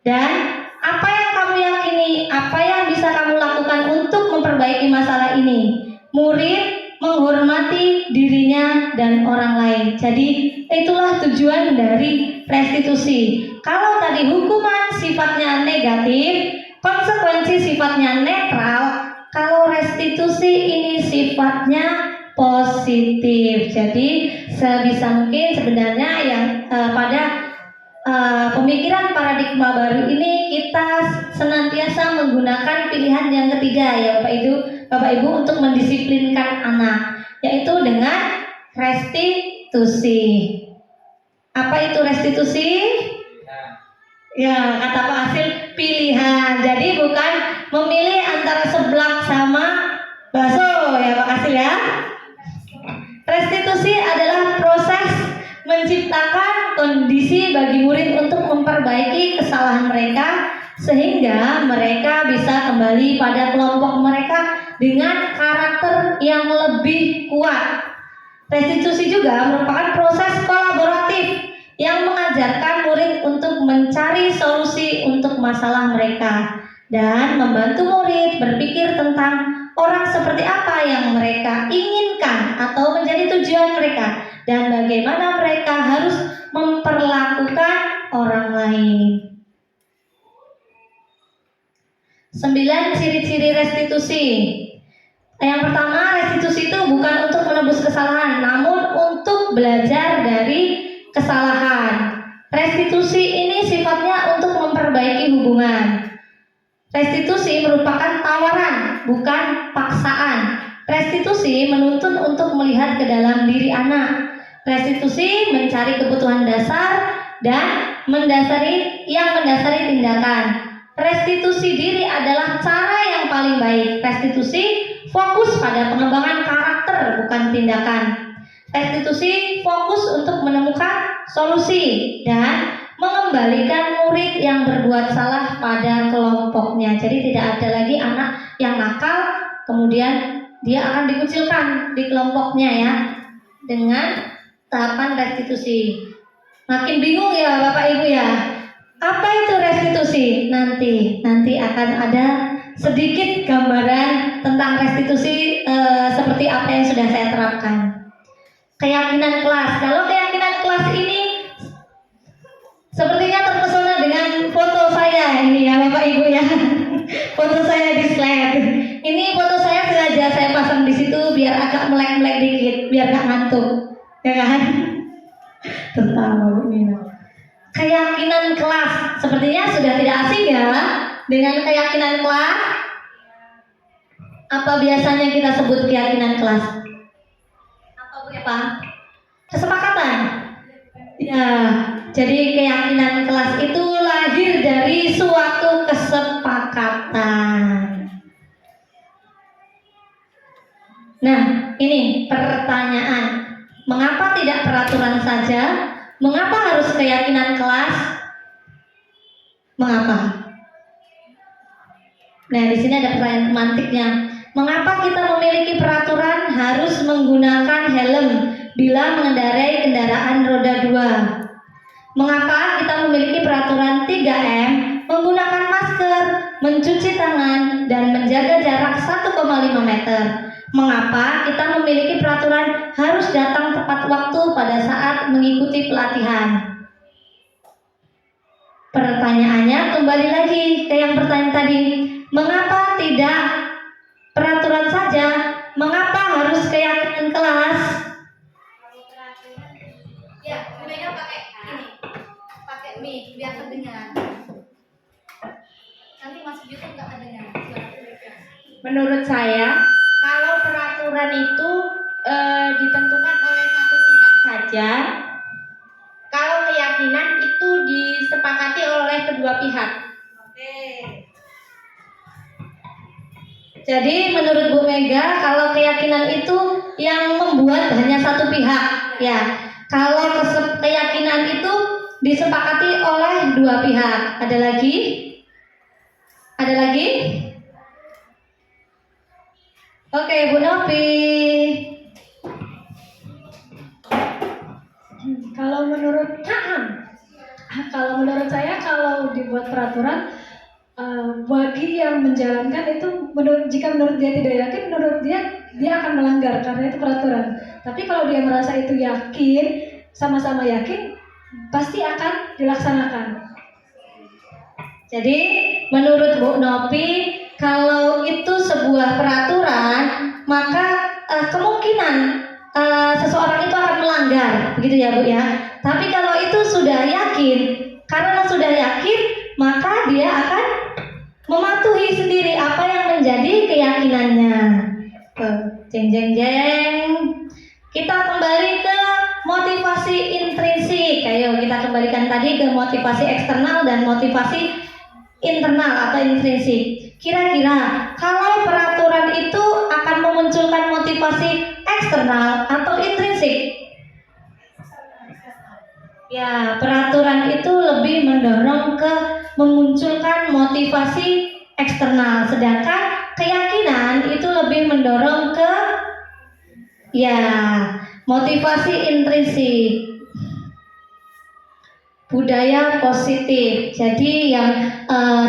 dan apa yang kamu yakini, apa yang bisa kamu lakukan untuk memperbaiki masalah ini. Murid menghormati dirinya dan orang lain. Jadi itulah tujuan dari restitusi. Kalau tadi hukuman sifatnya negatif, konsekuensi sifatnya netral. Kalau restitusi ini sifatnya positif. Jadi sebisa mungkin sebenarnya yang pada pemikiran paradigma baru ini kita senantiasa menggunakan pilihan yang ketiga ya Bapak Ibu untuk mendisiplinkan anak, yaitu dengan restitusi. Apa itu restitusi? Ya, kata Pak Hasil, pilihan. Jadi bukan memilih antara seblak sama bakso ya Pak Hasil ya. Restitusi adalah proses menciptakan kondisi bagi murid untuk memperbaiki kesalahan mereka sehingga mereka bisa kembali pada kelompok mereka dengan karakter yang lebih kuat. Restitusi juga merupakan proses kolaboratif yang mengajarkan murid untuk mencari solusi untuk masalah mereka dan membantu murid berpikir tentang orang seperti apa yang mereka inginkan atau menjadi tujuan mereka dan bagaimana mereka harus memperlakukan orang lain. 9 ciri-ciri restitusi. Yang pertama, restitusi itu bukan untuk menebus kesalahan, namun untuk belajar dari kesalahan. Restitusi ini sifatnya untuk memperbaiki hubungan. Restitusi merupakan tawaran, bukan paksaan. Restitusi menuntun untuk melihat ke dalam diri anak. Restitusi mencari kebutuhan dasar dan mendasari tindakan. Restitusi diri adalah cara yang paling baik. Restitusi fokus pada pengembangan karakter, bukan tindakan. Restitusi fokus untuk menemukan solusi dan mengembalikan murid yang berbuat salah pada kelompoknya. Jadi tidak ada lagi anak yang nakal kemudian dia akan dikucilkan di kelompoknya ya dengan tahapan restitusi. Makin bingung ya Bapak Ibu ya. Apa itu restitusi? Nanti akan ada sedikit gambaran tentang restitusi seperti apa yang sudah saya terapkan. Keyakinan kelas. Kalau keyakinan kelas ini sepertinya terpesona dengan foto saya ini ya Bapak Ibu ya. Foto saya di slide. Ini foto saya sengaja saya pasang di situ biar agak melek-melek dikit, biar gak ngantuk. Ya kan? Tertawa ini. Keyakinan kelas. Sepertinya sudah tidak asing ya dengan keyakinan kelas. Apa biasanya kita sebut keyakinan kelas? Apa? Kesepakatan. Ya, jadi keyakinan kelas itu lahir dari suatu kesepakatan. Nah, ini pertanyaan. Mengapa tidak peraturan saja? Mengapa harus keyakinan kelas? Mengapa? Nah, di sini ada pertanyaan semantiknya. Mengapa kita memiliki peraturan harus menggunakan helm bila mengendarai kendaraan roda 2? Mengapa kita memiliki peraturan 3M, menggunakan masker, mencuci tangan, dan menjaga jarak 1,5 meter? Mengapa kita memiliki peraturan harus datang tepat waktu pada saat mengikuti pelatihan? Pertanyaannya kembali lagi ke yang pertanyaan tadi. Mengapa tidak peraturan saja? Mengapa harus keyakinan kelas? Ya, mereka pakai ini, pakai mic biar terdengar. Nanti masuk YouTube nggak terdengar. Menurut saya, kalau peraturan itu ditentukan oleh satu pihak saja, kalau keyakinan itu disepakati oleh kedua pihak. Oke. Jadi menurut Bu Mega, kalau keyakinan itu yang membuat hanya satu pihak, ya. Kalau keyakinan itu disepakati oleh dua pihak. Ada lagi? Ada lagi? Oke, Bu Novi. Kalau menurut saya kalau dibuat peraturan bagi yang menjalankan itu jika menurut dia tidak yakin, menurut dia akan melanggar karena itu peraturan. Tapi kalau dia merasa itu yakin, sama-sama yakin, pasti akan dilaksanakan. Jadi menurut Bu Nopi, kalau itu sebuah peraturan, maka kemungkinan seseorang itu akan melanggar, begitu ya Bu ya. Tapi kalau itu sudah yakin, karena sudah yakin, maka dia akan mematuhi sendiri apa yang menjadi keyakinannya. Jeng jeng jeng. Kita kembali ke motivasi intrinsik. Ayo kita kembalikan tadi ke motivasi eksternal dan motivasi internal atau intrinsik. Kira-kira kalau peraturan itu akan memunculkan motivasi eksternal atau intrinsik? Ya, peraturan itu lebih mendorong ke memunculkan motivasi eksternal, sedangkan keyakinan itu lebih mendorong ke motivasi intrinsik. Budaya positif. Jadi yang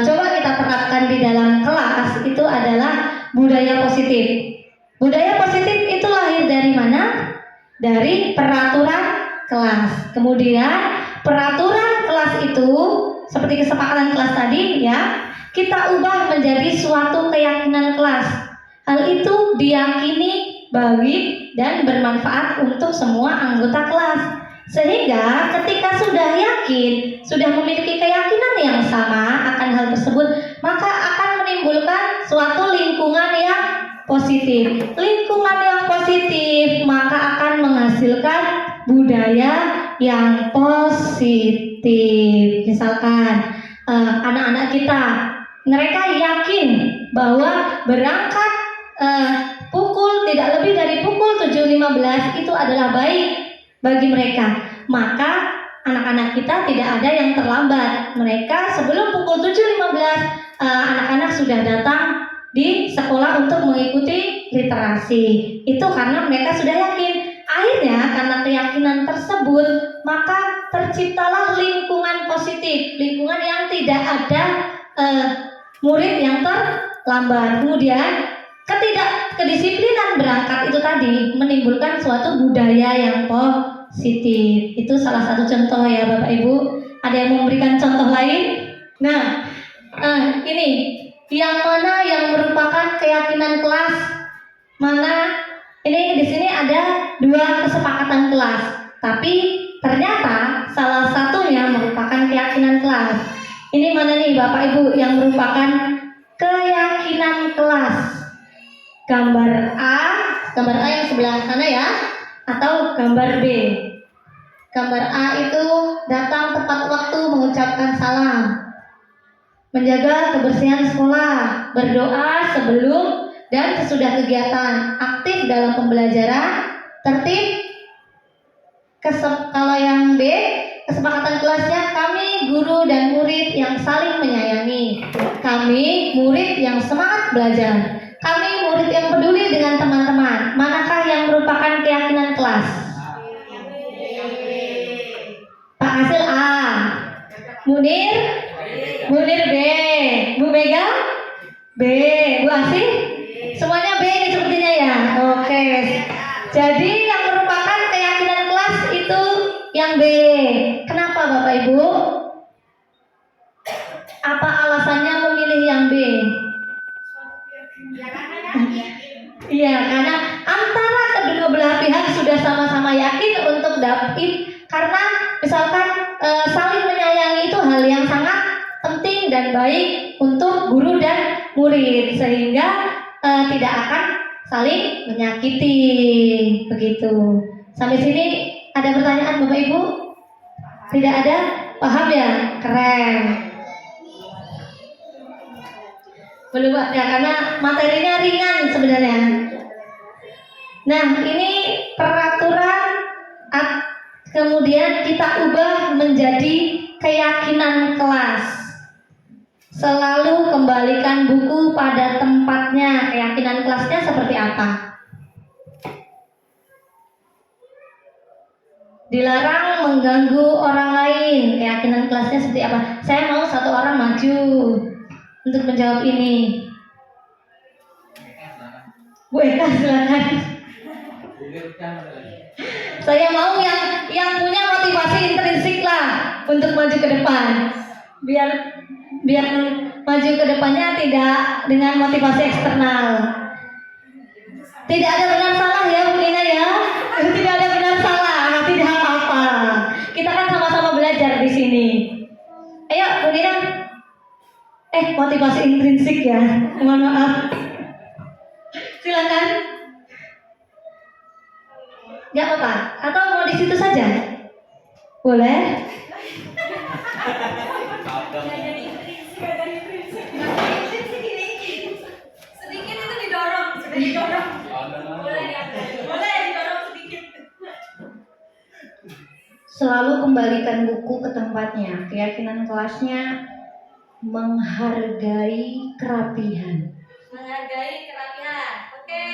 coba kita terapkan di dalam kelas itu adalah budaya positif. Budaya positif itu lahir dari mana? Dari peraturan kelas. Kemudian peraturan kelas itu seperti kesepakatan kelas tadi ya, kita ubah menjadi suatu keyakinan kelas. Hal itu diyakini baik dan bermanfaat untuk semua anggota kelas. Sehingga ketika sudah yakin, sudah memiliki keyakinan yang sama akan hal tersebut, maka akan menimbulkan suatu lingkungan yang positif. Lingkungan yang positif maka akan menghasilkan budaya yang positif. Misalkan anak-anak kita, mereka yakin bahwa berangkat pukul tidak lebih dari pukul 7.15 itu adalah baik bagi mereka, maka anak-anak kita tidak ada yang terlambat. Mereka sebelum pukul 7.15 anak-anak sudah datang di sekolah untuk mengikuti literasi. Itu karena mereka sudah yakin. Akhirnya karena keyakinan tersebut, maka terciptalah lingkungan positif, lingkungan yang tidak ada murid yang terlambat. Kemudian kedisiplinan berangkat itu tadi menimbulkan suatu budaya yang positif. Itu salah satu contoh ya Bapak Ibu. Ada yang memberikan contoh lain? Nah, ini yang mana yang merupakan keyakinan kelas? Mana? Ini di sini ada 2 kesepakatan kelas, tapi ternyata salah satunya merupakan keyakinan kelas. Ini mana nih Bapak Ibu yang merupakan keyakinan kelas? Gambar A yang sebelah sana ya, atau gambar B? Gambar A itu datang tepat waktu mengucapkan salam, menjaga kebersihan sekolah, berdoa sebelum dan sesudah kegiatan, aktif dalam pembelajaran, tertib. Kalau yang B, kesepakatan kelasnya, kami guru dan murid yang saling menyayangi, kami murid yang semangat belajar, kami murid yang peduli dengan teman-teman. Manakah yang merupakan keyakinan kelas? Pak Hasil A, Munir B, Bu Mega B, Bu Asih semuanya B ini sepertinya ya. Oke. Jadi yang merupakan keyakinan kelas itu yang B. Kenapa Bapak Ibu? Apa alasannya memilih yang B? Iya, karena antara kedua belah pihak sudah sama-sama yakin untuk dapat, karena misalkan saling menyayangi itu hal yang sangat penting dan baik untuk guru dan murid, sehingga tidak akan saling menyakiti. Begitu. Sampai sini ada pertanyaan Bapak Ibu? Tidak ada? Paham ya? Keren. Belum ada karena materinya ringan sebenarnya. Nah, ini peraturan kemudian kita ubah menjadi keyakinan kelas. Selalu kembalikan buku pada tempatnya. Keyakinan kelasnya seperti apa? Dilarang mengganggu orang lain. Keyakinan kelasnya seperti apa? Saya mau satu orang maju untuk menjawab ini. Bu Eka silakan. Saya mau yang punya motivasi intrinsik lah untuk maju ke depan. Biar maju ke depannya tidak dengan motivasi eksternal. Tidak ada benar salah ya Bu Nina ya. Tidak ada benar salah, tidak apa-apa. Kita kan sama-sama belajar di sini. Ayo Bu Nina. Motivasi intrinsik ya. Mohon maaf. Silakan. Gak apa-apa. Atau mau di situ saja? Boleh. Sedikit itu didorong, sudah didorong. Boleh didorong sedikit. Selalu kembalikan buku ke tempatnya. Keyakinan kelasnya menghargai kerapihan. Menghargai kerapihan. Oke,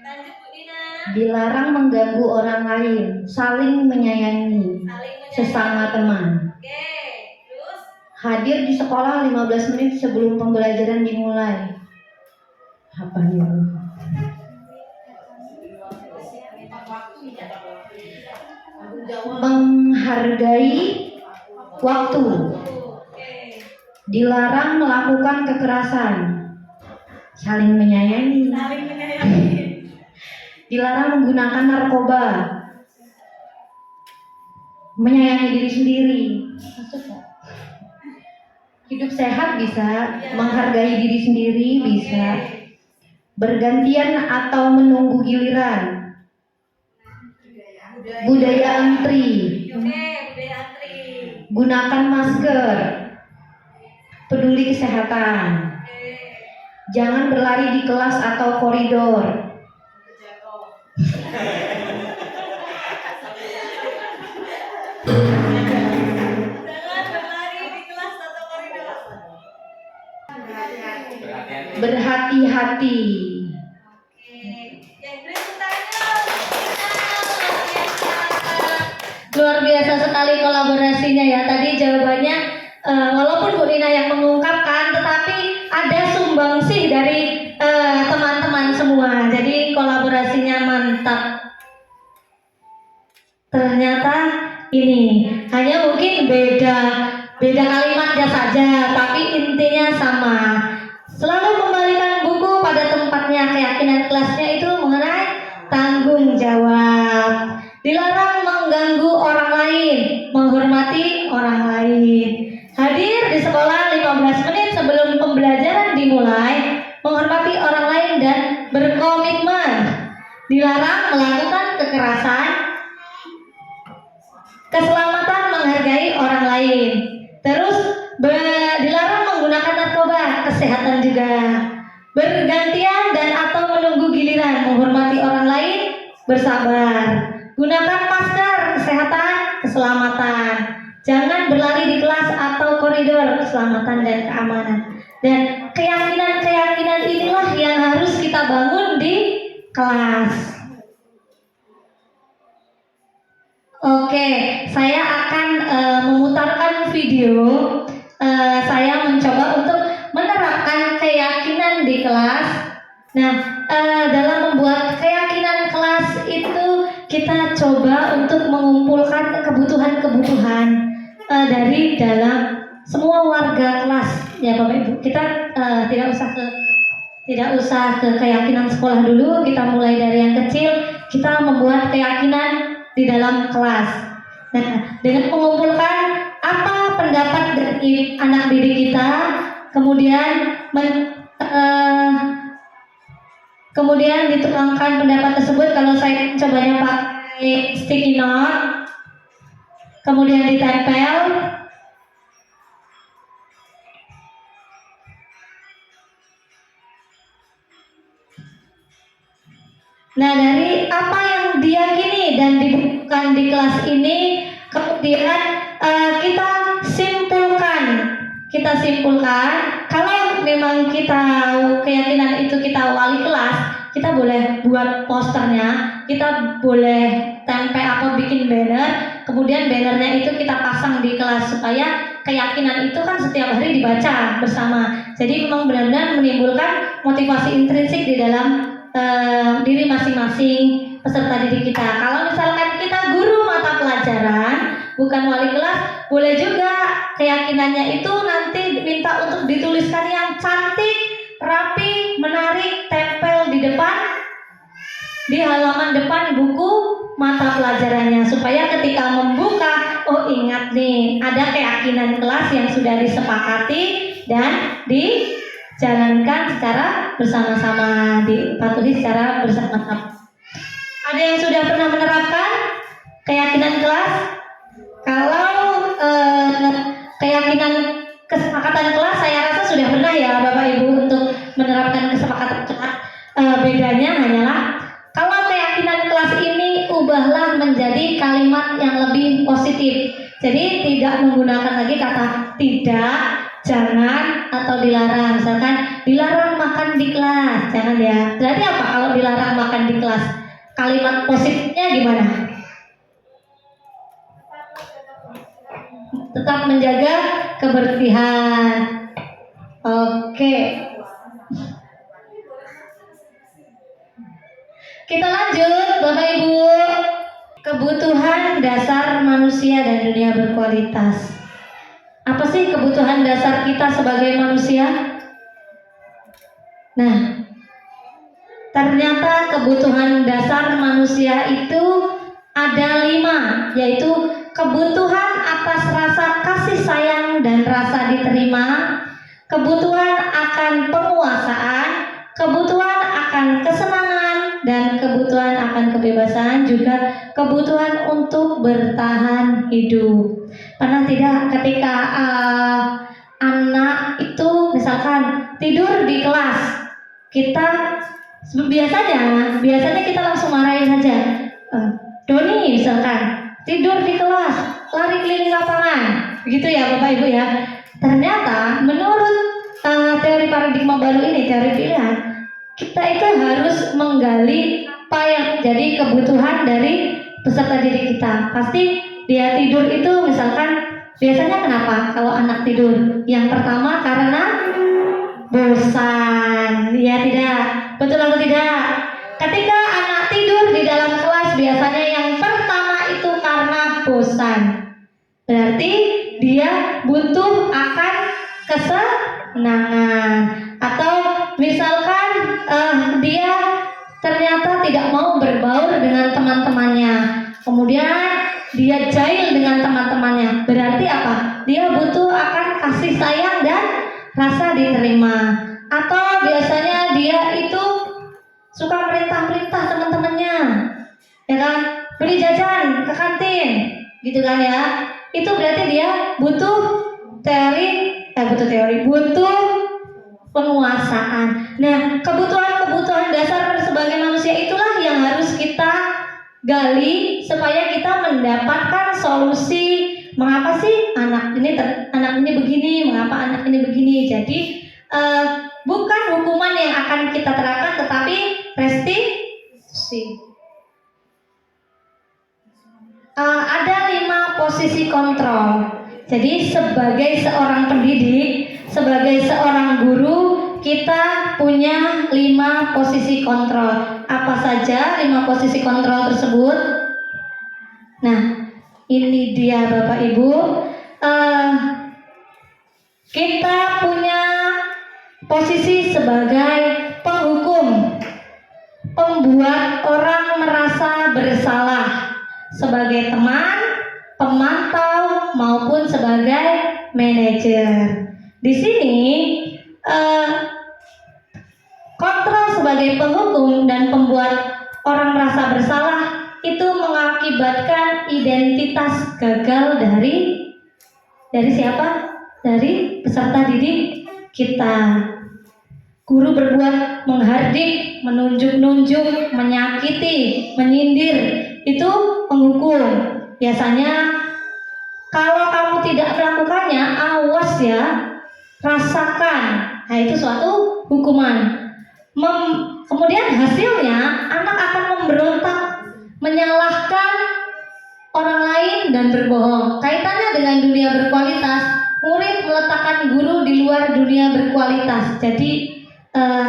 lanjut Bu Dina. Dilarang mengganggu orang lain. Saling menyayangi sesama teman. Oke, terus Hadir di sekolah 15 menit sebelum pembelajaran dimulai. Apa ya? Menghargai waktu. Dilarang melakukan kekerasan. Saling menyayangi. Dilarang menggunakan narkoba. Menyayangi diri sendiri. Masuk gak? Hidup sehat bisa, menghargai diri sendiri bisa. Bergantian atau menunggu giliran. Budaya antri. budaya antri. Gunakan masker. Peduli kesehatan. Jangan berlari di kelas atau koridor. Jangan berlari di kelas atau koridor. Berhati-hati. Yang beri tanya. Luar biasa sekali kolaborasinya ya. Tadi jawabannya walaupun Bu Nina yang mengungkapkan, tetapi ada sumbangsih dari teman-teman semua. Jadi kolaborasinya mantap. Ternyata ini hanya mungkin beda kalimatnya saja, tapi intinya sama. Selalu kembalikan buku pada tempatnya. Keyakinan kelasnya itu mengenai tanggung jawab. Dilarang mengganggu orang lain, menghormati orang lain. Hadir di sekolah 15 menit sebelum pembelajaran dimulai, menghormati orang lain dan berkomitmen. Dilarang melakukan kekerasan, keselamatan, menghargai orang lain. Terus dilarang menggunakan narkoba, kesehatan juga. Bergantian dan atau menunggu giliran, menghormati orang lain, bersabar. Gunakan masker, kesehatan, keselamatan. Jangan berlari di kelas atau koridor, keselamatan dan keamanan. Dan keyakinan-keyakinan inilah yang harus kita bangun di kelas. Oke, saya akan memutarkan video. Saya mencoba untuk menerapkan keyakinan di kelas. Nah, dalam membuat keyakinan kelas itu kita coba untuk mengumpulkan kebutuhan-kebutuhan dari dalam semua warga kelas. Ya Bapak Ibu, kita tidak usah ke keyakinan sekolah dulu. Kita mulai dari yang kecil. Kita membuat keyakinan di dalam kelas. Nah, dengan mengumpulkan apa pendapat dari anak didik kita, kemudian dituangkan pendapat tersebut. Kalau saya cobanya pakai sticky note, kemudian ditempel. Nah, dari apa yang diyakini dan dibutuhkan di kelas ini, kemudian kita simpulkan. Kalau memang kita keyakinan itu kita wali kelas, kita boleh buat posternya, kita boleh tempel atau bikin banner, kemudian bannernya itu kita pasang di kelas supaya keyakinan itu kan setiap hari dibaca bersama. Jadi memang benar-benar menimbulkan motivasi intrinsik di dalam diri masing-masing peserta didik kita. Kalau misalkan kita guru mata pelajaran, bukan wali kelas, boleh juga keyakinannya itu nanti minta untuk dituliskan yang cantik, rapi, menarik, tempel di depan, di halaman depan buku mata pelajarannya, supaya ketika membuka, oh ingat nih, ada keyakinan kelas yang sudah disepakati dan dijalankan secara bersama-sama, dipatuhi secara bersama-sama. Ada yang sudah pernah menerapkan keyakinan kelas? Kalau keyakinan kesepakatan kelas, saya rasa sudah pernah ya Bapak Ibu untuk menerapkan kesepakatan kelas. Bedanya hanyalah kalau keyakinan kelas ini ubahlah menjadi kalimat yang lebih positif. Jadi tidak menggunakan lagi kata tidak, jangan, atau dilarang. Misalkan dilarang makan di kelas, jangan ya. Berarti apa kalau dilarang makan di kelas? Kalimat positifnya gimana? Tetap menjaga kebersihan. Oke. Kita lanjut Bapak Ibu. Kebutuhan dasar manusia dan dunia berkualitas. Apa sih kebutuhan dasar kita sebagai manusia? Nah, ternyata kebutuhan dasar manusia itu ada 5, yaitu kebutuhan atas rasa kasih sayang dan rasa diterima, kebutuhan akan penguasaan, kebutuhan akan kesenangan, dan kebutuhan akan kebebasan, juga kebutuhan untuk bertahan hidup. Pernah tidak ketika anak itu misalkan tidur di kelas, kita biasanya kita langsung marahin saja. Doni misalkan tidur di kelas, lari keliling lapangan, begitu ya Bapak Ibu ya. Ternyata menurut teori paradigma baru ini, teori pilihan, kita itu harus menggali apa yang jadi kebutuhan dari peserta didik kita. Pasti dia tidur itu misalkan biasanya kenapa kalau anak tidur? Yang pertama karena bosan, ya tidak? Betul atau tidak? Ketika anak tidur di dalam kelas biasanya yang pertama itu karena bosan. Berarti dia butuh akan kesenangan. Atau misalkan dia ternyata tidak mau berbaur dengan teman-temannya, kemudian dia jahil dengan teman-temannya. Berarti apa? Dia butuh akan kasih sayang dan rasa diterima. Atau biasanya dia itu suka merintah-merintah teman-temannya, ya kan? Beli jajan ke kantin, gitu kan ya? Itu berarti dia butuh butuh penguasaan. Nah, kebutuhan dasar sebagai manusia itulah yang harus kita gali supaya kita mendapatkan solusi. Mengapa sih anak ini begini? Mengapa anak ini begini? Jadi bukan hukuman yang akan kita terapkan, tetapi restitusi. Ada 5 posisi kontrol. Jadi sebagai seorang pendidik, sebagai seorang guru, kita punya 5 posisi kontrol. Apa saja 5 posisi kontrol tersebut? Nah, ini dia Bapak Ibu. Kita punya posisi sebagai penghukum, pembuat orang merasa bersalah, sebagai teman, pemantau, maupun sebagai manajer. Di sini kontrol sebagai penghukum dan pembuat orang merasa bersalah itu mengakibatkan identitas gagal dari siapa? Dari peserta didik kita. Guru berbuat menghardik, menunjuk-nunjuk, menyakiti, menyindir, itu penghukum. Biasanya kalau kamu tidak melakukannya, awas ya, rasakan Nah, itu suatu hukuman. Kemudian hasilnya anak akan memberontak, menyalahkan orang lain dan berbohong. Kaitannya dengan dunia berkualitas, murid meletakkan guru di luar dunia berkualitas. Jadi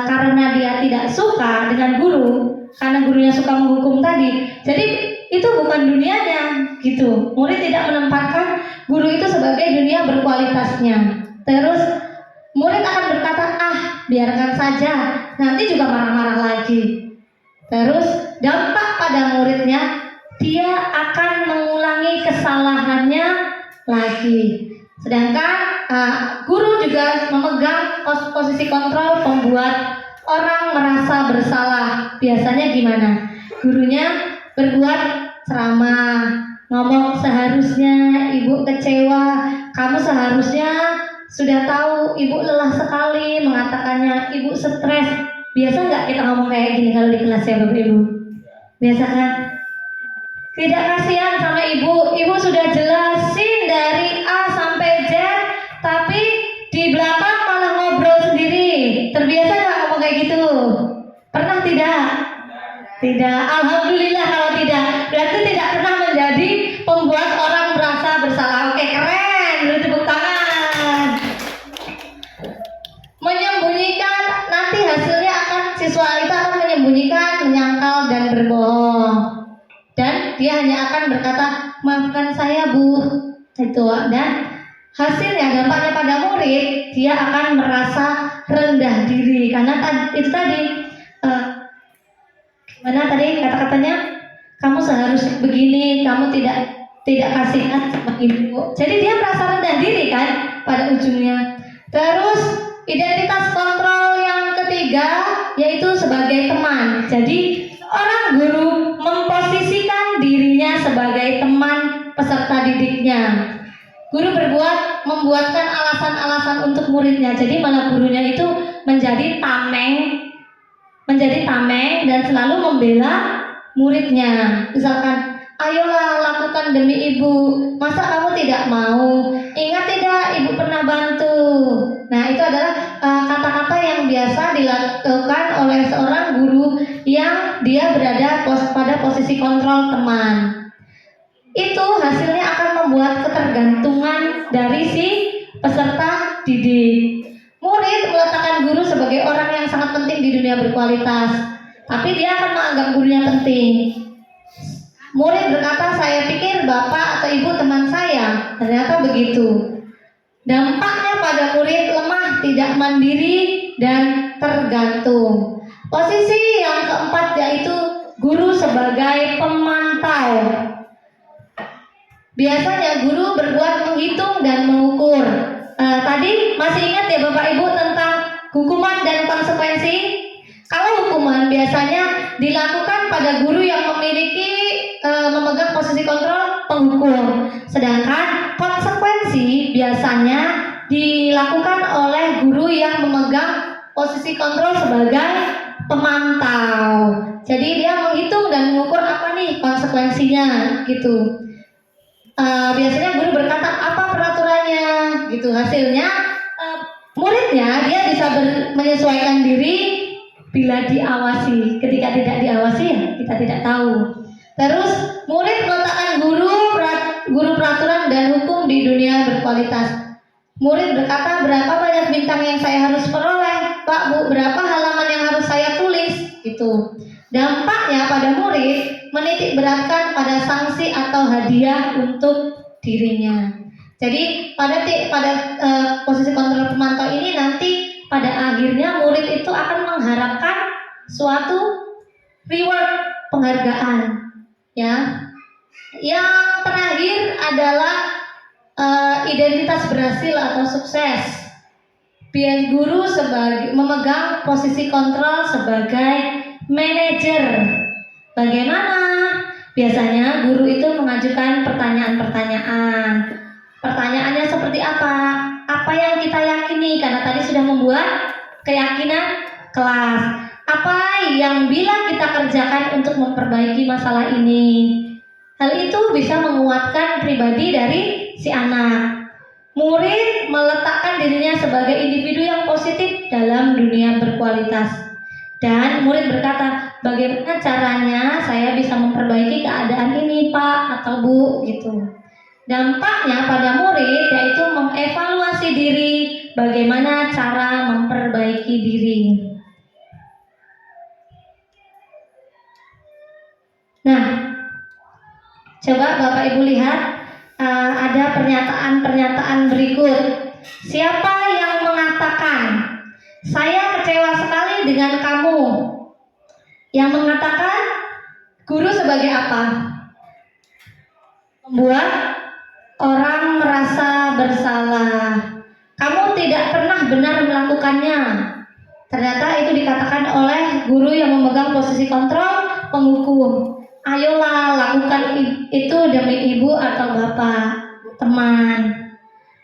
karena dia tidak suka dengan guru, karena gurunya suka menghukum tadi, jadi itu bukan dunianya gitu. Murid tidak menempatkan guru itu sebagai dunia berkualitasnya. Terus murid akan berkata, biarkan saja, nanti juga marah-marah lagi. Terus dampak pada muridnya, dia akan mengulangi kesalahannya lagi. Sedangkan guru juga memegang posisi kontrol, membuat orang merasa bersalah. Biasanya gimana? Gurunya berbuat ceramah, ngomong seharusnya ibu kecewa, kamu seharusnya sudah tahu ibu lelah sekali, mengatakannya ibu stres. Biasa nggak kita ngomong kayak gini kalau di kelas ya Bapak Ibu? Biasa kan? Tidak kasihan sama ibu, ibu sudah jelasin dari A sampai Z, tapi di belakang malah ngobrol sendiri. Terbiasa nggak ngomong kayak gitu? Pernah tidak? Tidak. Alhamdulillah kalau tidak. Berarti tidak pernah menjadi pembuat orang merasa bersalah. Oke, keren. Beri tepuk tangan. Menyembunyikan, nanti hasilnya akan siswa itu akan menyembunyikan, menyangkal dan berbohong. Dan dia hanya akan berkata, maafkan saya Bu, itu. Dan hasilnya, dampaknya pada murid, dia akan merasa rendah diri karena itu tadi gimana tadi kata-katanya, kamu seharusnya begini, kamu tidak kasihan sama ibu. Jadi dia merasa rendah diri kan pada ujungnya. Terus identitas kontrol yang ketiga yaitu sebagai teman. Jadi orang guru memposisikan dirinya sebagai teman peserta didiknya. Guru membuatkan alasan-alasan untuk muridnya. Jadi malah gurunya itu menjadi tameng dan selalu membela muridnya. Misalkan, ayolah lakukan demi ibu, masa kamu tidak mau? Ingat tidak ibu pernah bantu. Nah, itu adalah kata-kata yang biasa dilakukan oleh seorang guru yang dia berada pada posisi kontrol teman. Itu hasilnya akan membuat ketergantungan dari si peserta didik. Murid meletakkan guru sebagai orang yang sangat penting di dunia berkualitas, tapi dia akan menganggap gurunya penting. Murid berkata, saya pikir bapak atau ibu teman saya. Ternyata begitu. Dampaknya pada murid lemah, tidak mandiri, dan tergantung. Posisi yang keempat yaitu guru sebagai pemantau. Biasanya guru berbuat menghitung dan mengukur. Tadi masih ingat ya Bapak Ibu tentang hukuman dan konsekuensi? Kalau hukuman biasanya dilakukan pada guru yang memegang posisi kontrol penghukum. Sedangkan konsekuensi biasanya dilakukan oleh guru yang memegang posisi kontrol sebagai pemantau. Jadi dia menghitung dan mengukur apa nih konsekuensinya gitu. Biasanya guru berkata apa peraturannya gitu. Hasilnya muridnya dia bisa menyesuaikan diri bila diawasi. Ketika tidak diawasi ya kita tidak tahu. Terus murid meletakkan guru peraturan dan hukum di dunia berkualitas. Murid berkata, berapa banyak bintang yang saya harus peroleh, Pak Bu, berapa halaman yang harus saya tulis gitu. Dampaknya pada murid menitik beratkan pada sanksi atau hadiah untuk dirinya. Jadi pada posisi kontrol pemantau ini nanti pada akhirnya murid itu akan mengharapkan suatu reward, penghargaan. Ya, yang terakhir adalah identitas berhasil atau sukses. Biar guru memegang posisi kontrol sebagai manajer. Bagaimana? Biasanya guru itu mengajukan pertanyaan-pertanyaan. Pertanyaannya seperti apa? Apa yang kita yakini? Karena tadi sudah membuat keyakinan kelas. Apa yang bila kita kerjakan untuk memperbaiki masalah ini? Hal itu bisa menguatkan pribadi dari si anak. Murid meletakkan dirinya sebagai individu yang positif dalam dunia berkualitas. Dan murid berkata, bagaimana caranya saya bisa memperbaiki keadaan ini Pak atau Bu gitu. Dampaknya pada murid yaitu mengevaluasi diri, bagaimana cara memperbaiki diri. Nah, coba Bapak Ibu lihat ada pernyataan-pernyataan berikut. Siapa yang mengatakan, saya kecewa sekali dengan kamu? Yang mengatakan, guru sebagai apa? Membuat orang merasa bersalah. Kamu tidak pernah benar melakukannya. Ternyata itu dikatakan oleh guru yang memegang posisi kontrol, penghukum. Ayolah lakukan itu demi ibu atau bapak, teman.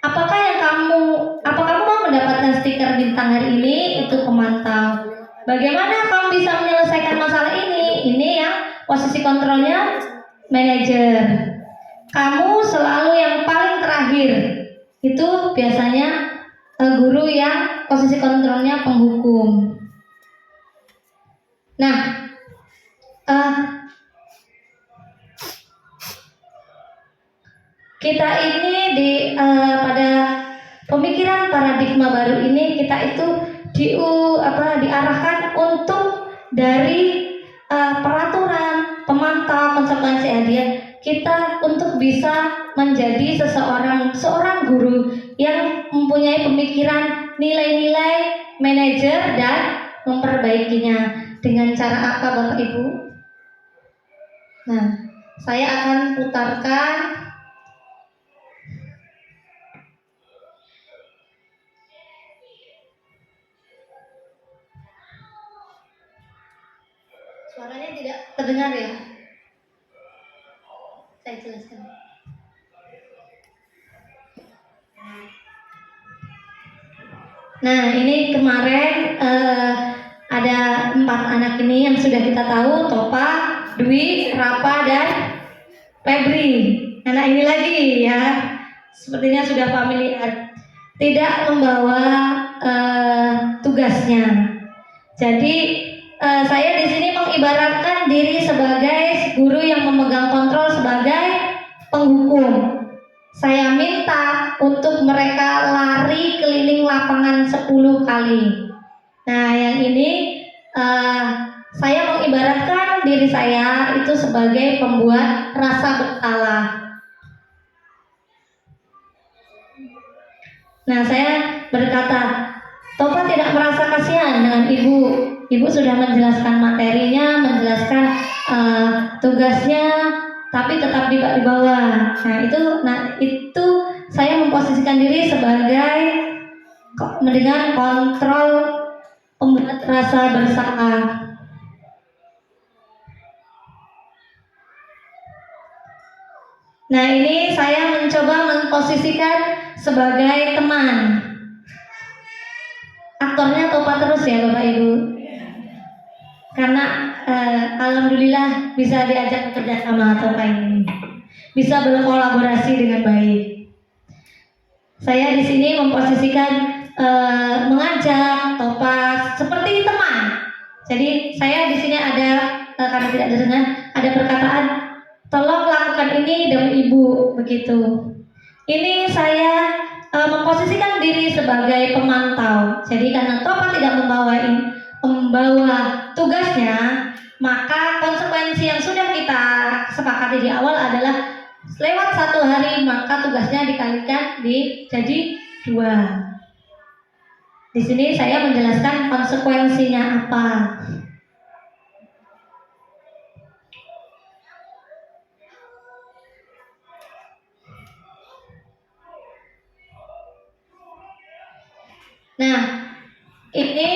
Apakah kamu mau mendapatkan stiker bintang hari ini? Itu pemantau. Bagaimana kamu bisa menyelesaikan masalah ini? Ini yang posisi kontrolnya manajer. Kamu selalu yang paling terakhir. Itu biasanya guru yang posisi kontrolnya penghukum. Nah, kita ini pada pemikiran paradigma baru ini kita itu diarahkan untuk dari peraturan, pemantau, konsekuensi hadiah kita untuk bisa menjadi seorang guru yang mempunyai pemikiran nilai-nilai manajer dan memperbaikinya. Dengan cara apa Bapak Ibu? Nah, saya akan putarkan suaranya tidak terdengar ya? Saya jelaskan. Nah, ini kemarin ada 4 anak ini yang sudah kita tahu, Topa, Dwi, Rapa, dan Febri. Anak ini lagi ya, sepertinya sudah familiar. Tidak membawa tugasnya. Jadi saya di sini mengibaratkan diri sebagai guru yang memegang kontrol sebagai penghukum. Saya minta untuk mereka lari keliling lapangan 10 kali. Nah, yang ini saya mengibaratkan diri saya itu sebagai pembuat rasa bersalah. Nah, saya berkata, Topa tidak merasa kasihan dengan ibu. Ibu sudah menjelaskan materinya, menjelaskan tugasnya, tapi tetap dibawa. Nah itu saya memposisikan diri sebagai dengan kontrol pembuat rasa bersalah. Nah, ini saya mencoba memposisikan sebagai teman. Aktornya Topa terus ya Bapak Ibu. Karena alhamdulillah bisa diajak bekerja sama Topa ini. Bisa berkolaborasi dengan baik. Saya di sini memposisikan mengajak Topa seperti teman. Jadi saya di sini ada karena tidak terdengar ada perkataan tolong lakukan ini demi ibu begitu. Ini saya memposisikan diri sebagai pemantau. Jadi karena Topa tidak membawa tugasnya, maka konsekuensi yang sudah kita sepakati di awal adalah lewat 1 hari maka tugasnya dikalikan jadi 2. Di sini saya menjelaskan konsekuensinya apa. Nah, ini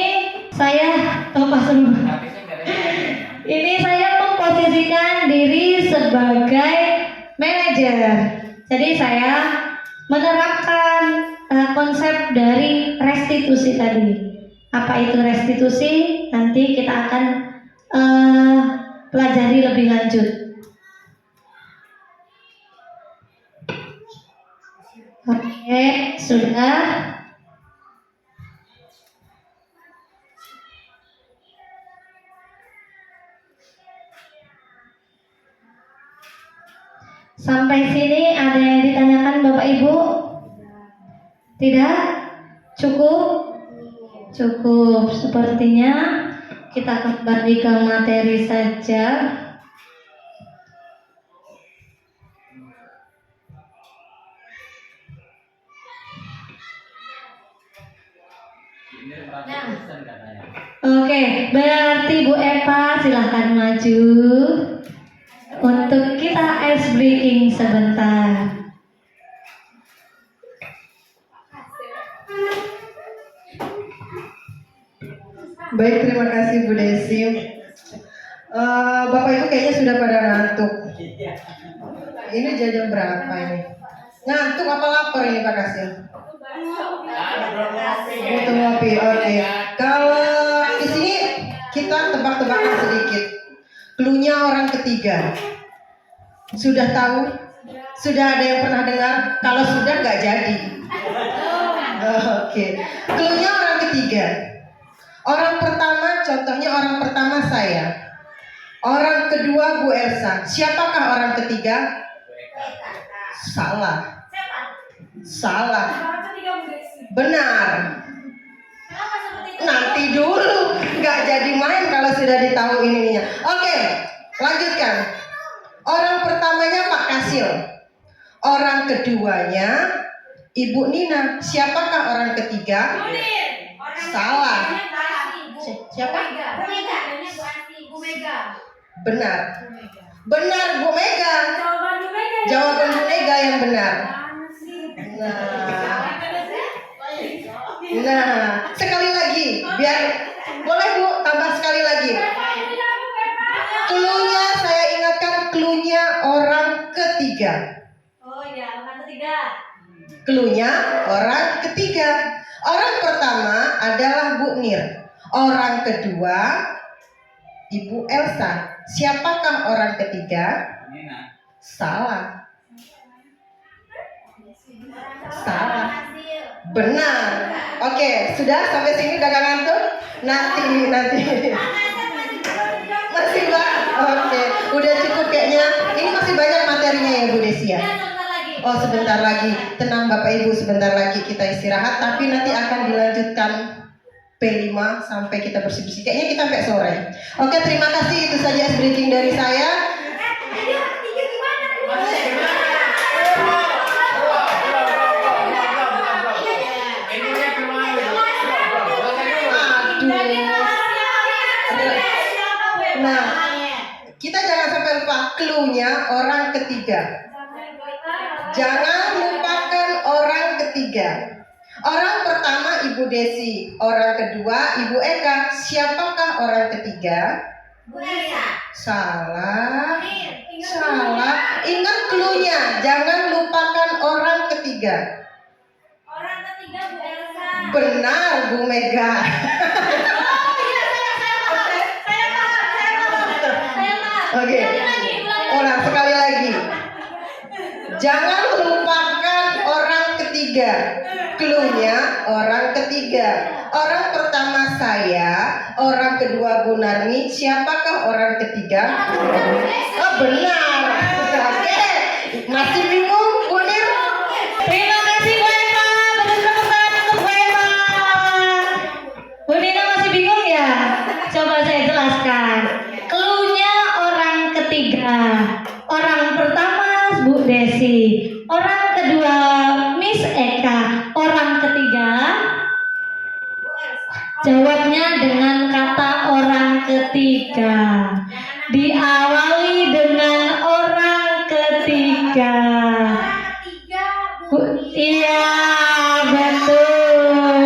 saya ini saya memposisikan diri sebagai manajer. Jadi saya menerapkan konsep dari restitusi tadi. Apa itu restitusi? Nanti kita akan pelajari lebih lanjut. Oke. sudah. Sampai sini ada yang ditanyakan Bapak Ibu? Tidak? Cukup? Cukup. Sepertinya kita kembali ke materi saja. Oke, berarti Bu Eva silahkan maju untuk kita ice breaking sebentar. Baik, terima kasih Bu Desi. Bapak Ibu kayaknya sudah pada ngantuk. Ini jam berapa ini? Ngantuk apa lapar ini Pak Kasim? Butuh ngopi, oke. Kalau di sini kita tebak-tebakan sedikit. Cluenya orang ketiga. Sudah tahu? Sudah ada yang pernah dengar? Kalau sudah nggak jadi. Oke. Cluenya orang ketiga. Orang pertama, contohnya orang pertama saya. Orang kedua Bu Elsa. Siapakah orang ketiga? Salah. Salah. Benar. Nanti dulu, nggak jadi main kalau sudah ditahu ininya. Oke, lanjutkan. Orang pertamanya Pak Kasil. Orang keduanya Ibu Nina. Siapakah orang ketiga? Salah. Siapa? Bu Mega. Benar. Benar Bu Mega. Jawaban Bu Mega yang benar. Nah, sekali lagi, biar boleh Bu tambah sekali lagi. Cluenya saya ingatkan, cluenya orang ketiga. Oh ya, orang ketiga. Cluenya orang ketiga. Orang pertama adalah Bu Nir. Orang kedua Ibu Elsa. Siapakah orang ketiga? Salah. Salah. Benar. Oke, sudah sampai sini udah gak ngantuk? Nanti. Masih Mbak? Oke, udah cukup kayaknya. Ini masih banyak materinya ya Bu Desi ya? Oh sebentar lagi. Tenang Bapak Ibu, sebentar lagi kita istirahat. Tapi nanti akan dilanjutkan P5 sampai kita bersih-bersih. Kayaknya kita sampai sore. Oke, terima kasih. Itu saja ice breaking dari saya. Nah, kita jangan sampai lupa cluenya orang ketiga. Jangan lupakan orang ketiga. Orang pertama Ibu Desi, orang kedua Ibu Eka. Siapakah orang ketiga? Bu Elsa. Salah. Salah. Ingat cluenya, jangan lupakan orang ketiga. Orang ketiga Bu Elsa. Benar Bu Mega. Oke. Orang sekali lagi. Jangan lupakan orang ketiga. Cluenya orang ketiga. Orang pertama saya, orang kedua Bu Narmi. Siapakah orang ketiga? Oh benar. Oke. Masih bingung Bu Nir? Terima kasih Bu Eva. Beri tepuk tangan untuk Bu Eva. Bu Nina masih bingung ya? Coba saya jelaskan. Cluenya orang ketiga. Orang pertama Bu Desi. Orang kedua Miss Eka. Orang ketiga jawabnya dengan kata orang ketiga. Diawali dengan orang ketiga. Iya, betul.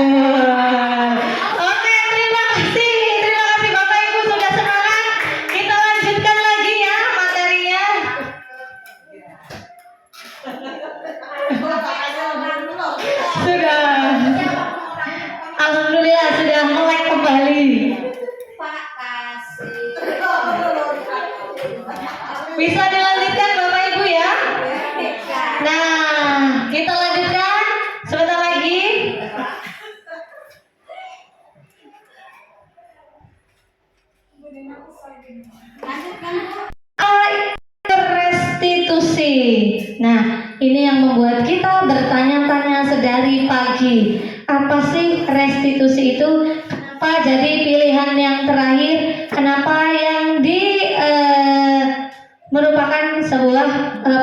Oke, terima kasih. Terima kasih Bapak Ibu sudah semangat. Kita lanjutkan lagi ya materinya. Sudah. Alhamdulillah sudah melek kembali. Pak Kasih. Bisa dilanjutkan Bapak Ibu ya. Nah, kita lanjutkan. Restitusi. Nah, ini yang membuat kita bertanya-tanya sedari pagi. Apa sih restitusi itu? Kenapa jadi pilihan yang terakhir? Kenapa yang merupakan sebuah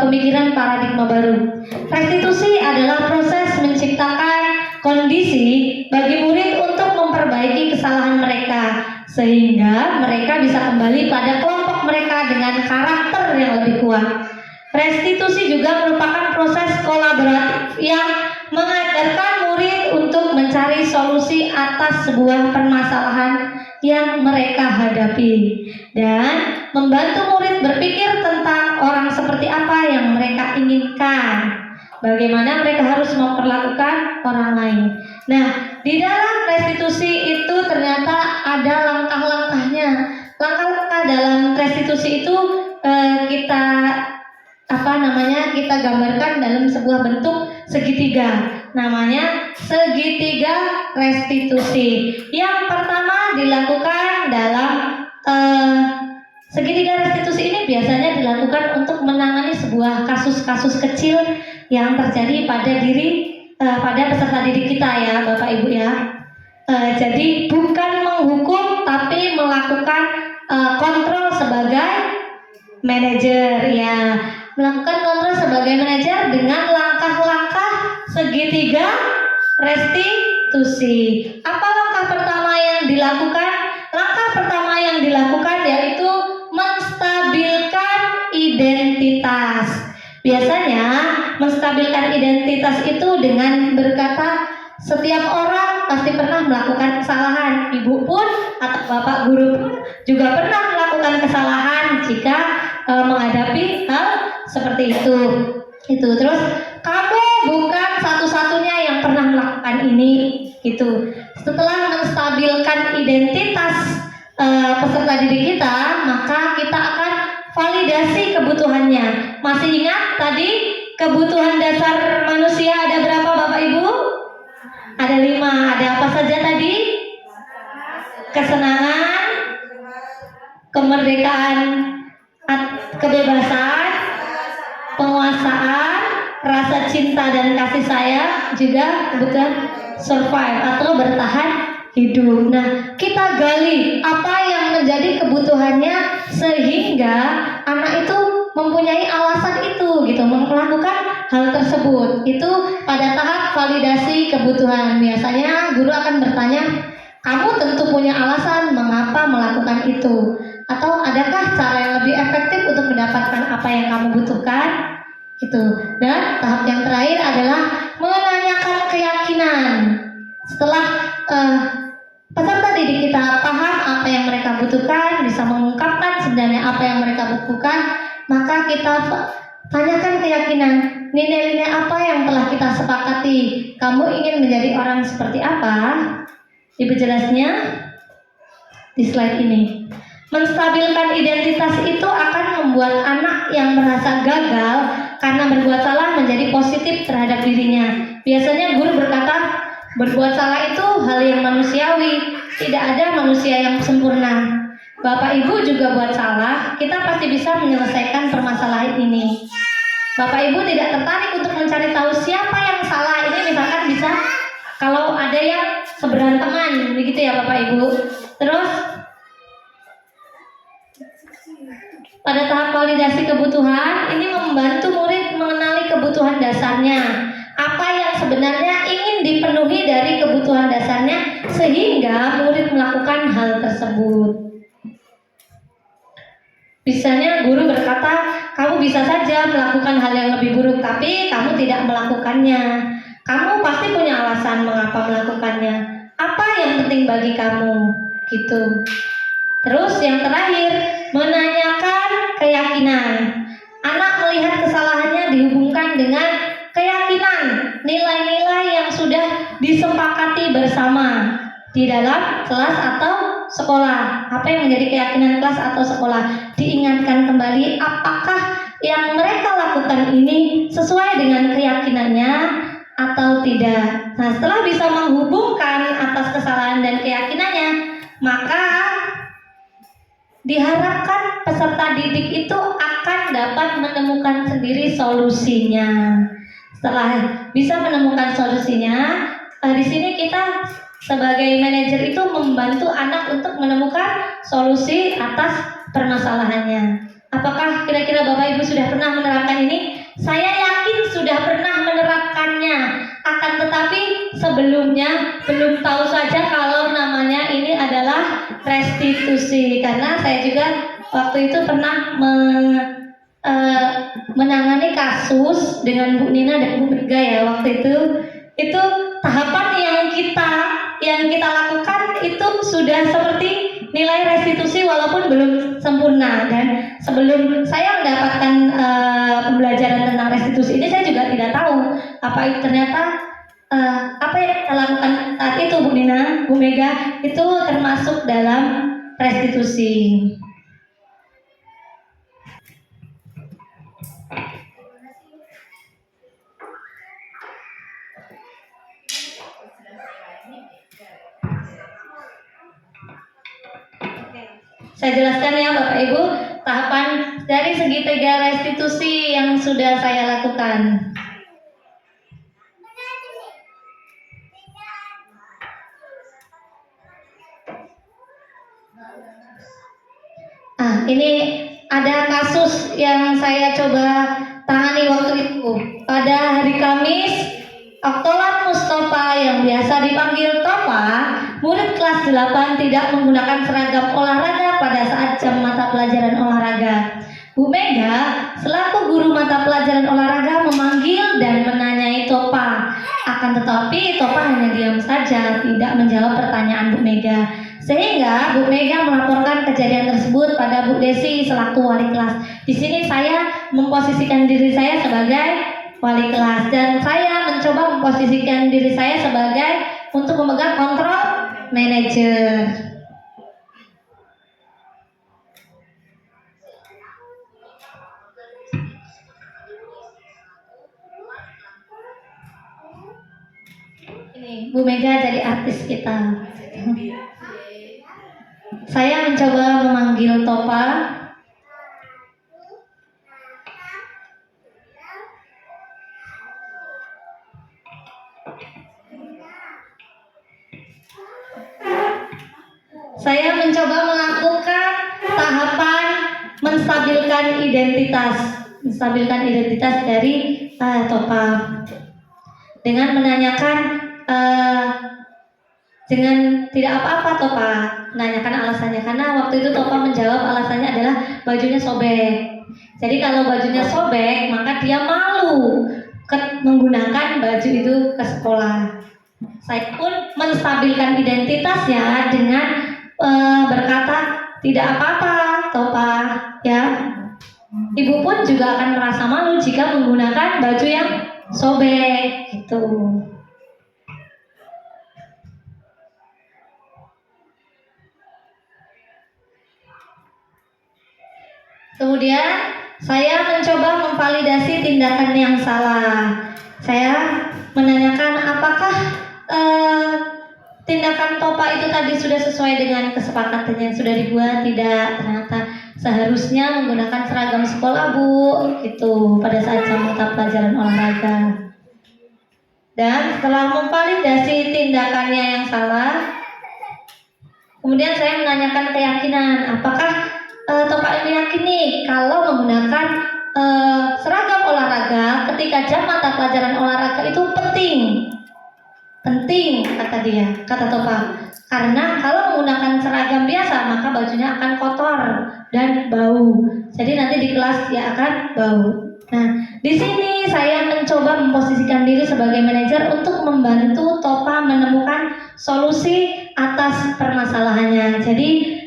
pemikiran paradigma baru? Restitusi adalah proses menciptakan kondisi bagi murid untuk memperbaiki kesalahan mereka sehingga mereka bisa kembali pada kelompok mereka dengan karakter yang lebih kuat. Restitusi juga merupakan proses kolaboratif yang mengajarkan murid untuk mencari solusi atas sebuah permasalahan yang mereka hadapi dan membantu murid berpikir tentang orang seperti apa yang mereka inginkan, bagaimana mereka harus memperlakukan orang lain. Nah, di dalam restitusi itu ternyata ada langkah-langkahnya. Langkah-langkah dalam restitusi itu kita gambarkan dalam sebuah bentuk segitiga. Namanya segitiga restitusi. Yang pertama dilakukan dalam segitiga restitusi ini biasanya dilakukan untuk menangani sebuah kasus-kasus kecil yang terjadi pada peserta didik kita ya, Bapak Ibu ya. Jadi bukan menghukum tapi melakukan kontrol sebagai manajer ya. Melakukan kontrol sebagai manajer dengan langkah-langkah segitiga restitusi. Apa langkah pertama yang dilakukan? Langkah pertama yang dilakukan yaitu menstabilkan identitas. Biasanya menstabilkan identitas itu dengan berkata setiap orang pasti pernah melakukan kesalahan. Ibu pun atau bapak guru pun juga pernah melakukan kesalahan jika menghadapi hal seperti itu. Terus kamu bukan satu-satunya yang pernah melakukan ini gitu. Setelah menstabilkan identitas peserta didik kita, maka kita akan validasi kebutuhannya. Masih ingat tadi kebutuhan dasar manusia ada berapa Bapak Ibu? Ada 5. Ada apa saja tadi? Kesenangan, kemerdekaan, kebebasan, penguasaan, rasa cinta dan kasih sayang, juga kebutuhan survive atau bertahan hidup. Nah, kita gali apa yang menjadi kebutuhannya sehingga anak itu mempunyai alasan itu gitu melakukan hal tersebut. Itu pada tahap validasi kebutuhan. Biasanya guru akan bertanya, kamu tentu punya alasan mengapa melakukan itu, atau adakah cara yang lebih efektif untuk mendapatkan apa yang kamu butuhkan gitu. Dan tahap yang terakhir adalah menanyakan keyakinan. Setelah peserta didik kita paham apa yang mereka butuhkan, bisa mengungkapkan sebenarnya apa yang mereka butuhkan, maka kita tanyakan keyakinan. Nilai-nilai apa yang telah kita sepakati? Kamu ingin menjadi orang seperti apa? Ibu jelasnya di slide ini. Menstabilkan identitas itu akan membuat anak yang merasa gagal karena berbuat salah menjadi positif terhadap dirinya. Biasanya guru berkata, berbuat salah itu hal yang manusiawi, tidak ada manusia yang sempurna. Bapak Ibu juga buat salah, kita pasti bisa menyelesaikan permasalahan ini. Bapak Ibu tidak tertarik untuk mencari tahu siapa yang salah. Ini misalkan bisa kalau ada yang seberanteman, begitu ya Bapak Ibu. Terus pada tahap validasi kebutuhan, ini membantu murid mengenali kebutuhan dasarnya. Apa yang sebenarnya ingin dipenuhi dari kebutuhan dasarnya sehingga murid melakukan hal tersebut. Misalnya guru berkata, kamu bisa saja melakukan hal yang lebih buruk, tapi kamu tidak melakukannya. Kamu pasti punya alasan mengapa melakukannya. Apa yang penting bagi kamu? Gitu. Terus yang terakhir, menanyakan keyakinan. Anak melihat kesalahannya dihubungkan dengan keyakinan, nilai-nilai yang sudah disepakati bersama di dalam kelas atau sekolah. Apa yang menjadi keyakinan kelas atau sekolah? Diingatkan kembali apakah yang mereka lakukan ini sesuai dengan keyakinannya atau tidak. Nah, setelah bisa menghubungkan atas kesalahan dan keyakinannya, maka diharapkan peserta didik itu akan dapat menemukan sendiri solusinya. Setelah bisa menemukan solusinya, di sini kita sebagai manajer itu membantu anak untuk menemukan solusi atas permasalahannya. Apakah kira-kira Bapak Ibu sudah pernah menerapkan ini? Saya yakin sudah pernah menerapkannya. Akan tetapi sebelumnya belum tahu saja kalau namanya ini adalah restitusi. Karena saya juga waktu itu pernah menangani kasus dengan Bu Nina dan Bu Mega ya waktu itu tahapan yang kita lakukan itu sudah seperti nilai restitusi walaupun belum sempurna. Dan sebelum saya mendapatkan pembelajaran tentang restitusi ini, saya juga tidak tahu apa itu ternyata apa yang kita lakukan saat itu Bu Nina, Bu Mega itu termasuk dalam restitusi. Saya jelaskan ya Bapak Ibu, tahapan dari segitiga restitusi yang sudah saya lakukan. Ini ada kasus yang saya coba tangani waktu itu. Pada hari Kamis, Oktolan Mustafa yang biasa dipanggil Topa, murid kelas 8 tidak menggunakan seragam olahraga pada saat jam mata pelajaran olahraga. Bu Mega selaku guru mata pelajaran olahraga memanggil dan menanyai Topa. Akan tetapi Topa hanya diam saja, tidak menjawab pertanyaan Bu Mega. Sehingga Bu Mega melaporkan kejadian tersebut pada Bu Desi selaku wali kelas. Di sini saya memposisikan diri saya sebagai wali kelas dan saya mencoba memposisikan diri saya sebagai untuk memegang kontrol manajer. Ini Bu Mega jadi artis kita. Saya mencoba memanggil Topa. Saya mencoba melakukan tahapan menstabilkan identitas dari Topa dengan menanyakan dengan tidak apa-apa Topa, menanyakan alasannya karena waktu itu Topa menjawab alasannya adalah bajunya sobek. Jadi kalau bajunya sobek maka dia malu menggunakan baju itu ke sekolah. Saya pun menstabilkan identitasnya dengan berkata tidak apa-apa Topa ya. Ibu pun juga akan merasa malu jika menggunakan baju yang sobek gitu. Kemudian saya mencoba memvalidasi tindakan yang salah. Saya menanyakan apakah tindakan Topa itu tadi sudah sesuai dengan kesepakatan yang sudah dibuat. Tidak, ternyata seharusnya menggunakan seragam sekolah Bu, gitu pada saat jam mata pelajaran olahraga. Dan setelah memvalidasi tindakannya yang salah, kemudian saya menanyakan keyakinan, apakah Topa ini yakin nih kalau menggunakan seragam olahraga ketika jam mata pelajaran olahraga itu penting kata Topa, karena kalau menggunakan seragam biasa maka bajunya akan kotor dan bau, jadi nanti di kelas dia akan bau. Nah, di sini saya mencoba memposisikan diri sebagai manajer untuk membantu Topa menemukan solusi atas permasalahannya. Jadi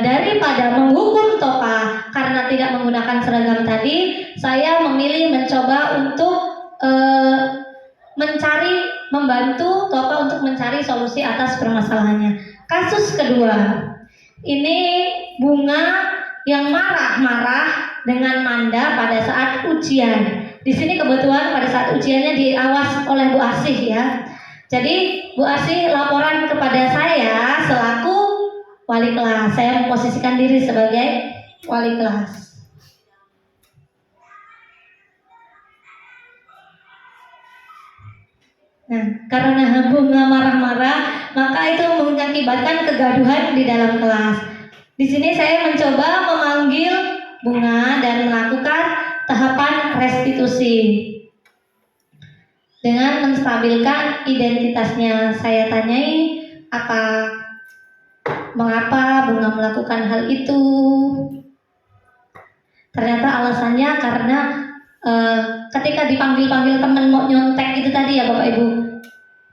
daripada menghukum Topa karena tidak menggunakan seragam tadi, saya memilih mencoba untuk membantu Topa untuk mencari solusi atas permasalahannya. Kasus kedua, ini Bunga yang marah-marah dengan Manda pada saat ujian. Di sini kebetulan pada saat ujiannya diawas oleh Bu Asih ya. Jadi Bu Asih laporan kepada saya selaku wali kelas. Saya memposisikan diri sebagai wali kelas. Nah, karena bunga marah-marah, maka itu mengakibatkan kegaduhan di dalam kelas. Di sini saya mencoba memanggil bunga dan melakukan tahapan restitusi dengan menstabilkan identitasnya. Saya tanyai mengapa bunga melakukan hal itu. Ternyata alasannya karena ketika dipanggil-panggil teman mau nyontek itu tadi ya Bapak Ibu,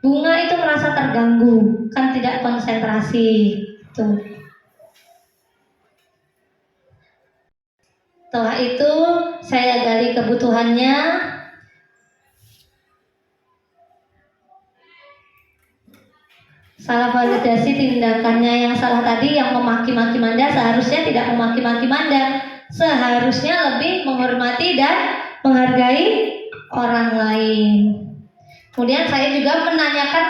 bunga itu merasa terganggu, kan tidak konsentrasi. Tuh. Setelah itu saya gali kebutuhannya. Salah validasi tindakannya yang salah tadi, yang memaki-maki Manda seharusnya tidak memaki-maki Manda, seharusnya lebih menghormati dan menghargai orang lain. Kemudian saya juga menanyakan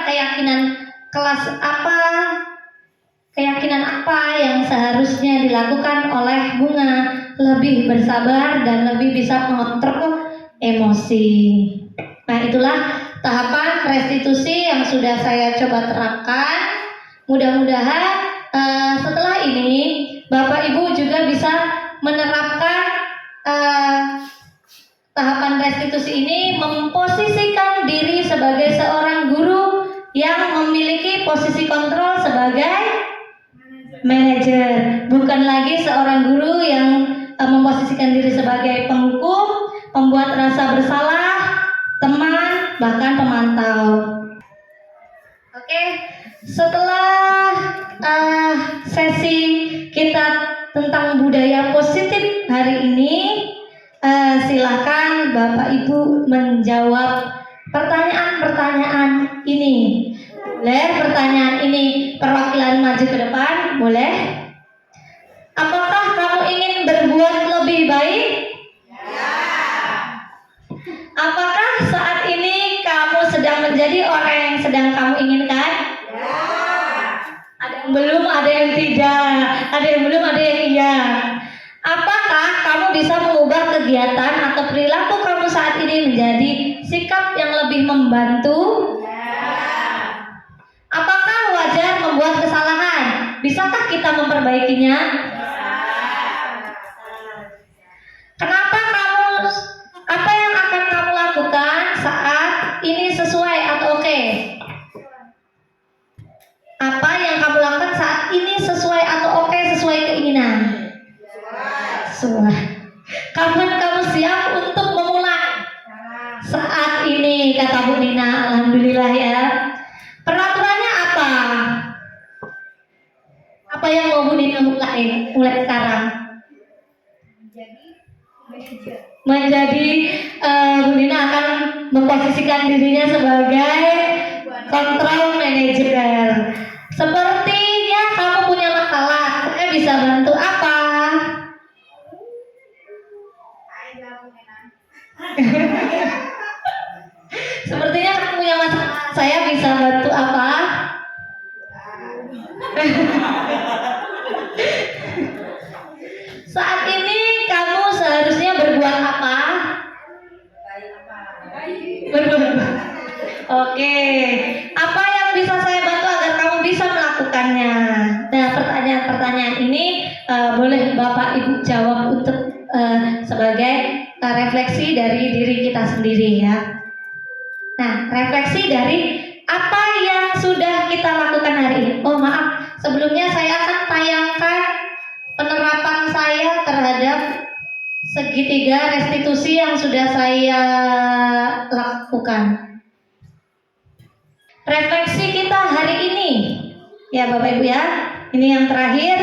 keyakinan apa yang seharusnya dilakukan oleh bunga, lebih bersabar dan lebih bisa mengontrol emosi. Nah, itulah tahapan restitusi yang sudah saya coba terapkan. Mudah-mudahan setelah ini Bapak Ibu juga bisa menerapkan tahapan restitusi ini, memposisikan diri sebagai seorang guru yang memiliki posisi kontrol sebagai manajer, bukan lagi seorang guru yang memposisikan diri sebagai penghukum, pembuat rasa bersalah, teman, bahkan pemantau. Oke, setelah sesi kita tentang budaya positif hari ini, silakan Bapak Ibu menjawab pertanyaan-pertanyaan ini. Boleh pertanyaan ini perwakilan maju ke depan, boleh? Apakah kamu ingin berbuat lebih baik? Ya. Apakah saat ini kamu sedang menjadi orang yang sedang kamu inginkan? Ya. Ada yang belum, ada yang tidak, ada yang belum, ada yang iya. Apakah kamu bisa mengubah kegiatan atau perilaku kamu saat ini menjadi sikap yang lebih membantu? Apakah wajar membuat kesalahan? Bisakah kita memperbaikinya? Apa yang akan kamu lakukan saat ini sesuai atau oke? Apa yang kamu lakukan saat ini sesuai atau oke, sesuai keinginan? Sesuai. Kapan kamu siap untuk memulai? Saat ini, kata Bu Nina. Alhamdulillah ya. Peraturannya apa? Apa yang mau Bu Nina mulai sekarang? Menjadi Bu Nina akan memposisikan dirinya sebagai kontrol manager. Sepertinya kamu punya masalah, saya bisa bantu apa? Sepertinya kamu punya masalah, saya bisa bantu apa? Saat ini kamu seharusnya berbuat apa? Berbuat. Oke. Apa yang bisa saya bantu agar kamu bisa melakukannya? Nah, pertanyaan-pertanyaan ini boleh Bapak Ibu jawab untuk sebagai refleksi dari diri kita sendiri ya. Nah, refleksi dari apa yang sudah kita lakukan hari ini. Oh maaf, sebelumnya saya akan tayangkan penerapan saya terhadap segitiga restitusi yang sudah saya lakukan. Refleksi kita hari ini, ya Bapak Ibu ya, ini yang terakhir.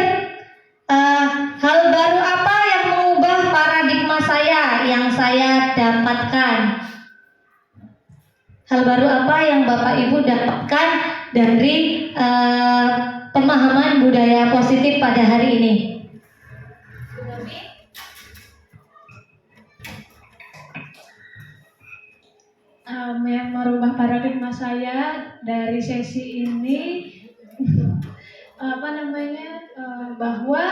Hal baru apa yang mengubah paradigma saya yang saya dapatkan? Hal baru apa yang Bapak Ibu dapatkan dari pemahaman budaya positif pada hari ini? Yang merubah paradigma saya dari sesi ini bahwa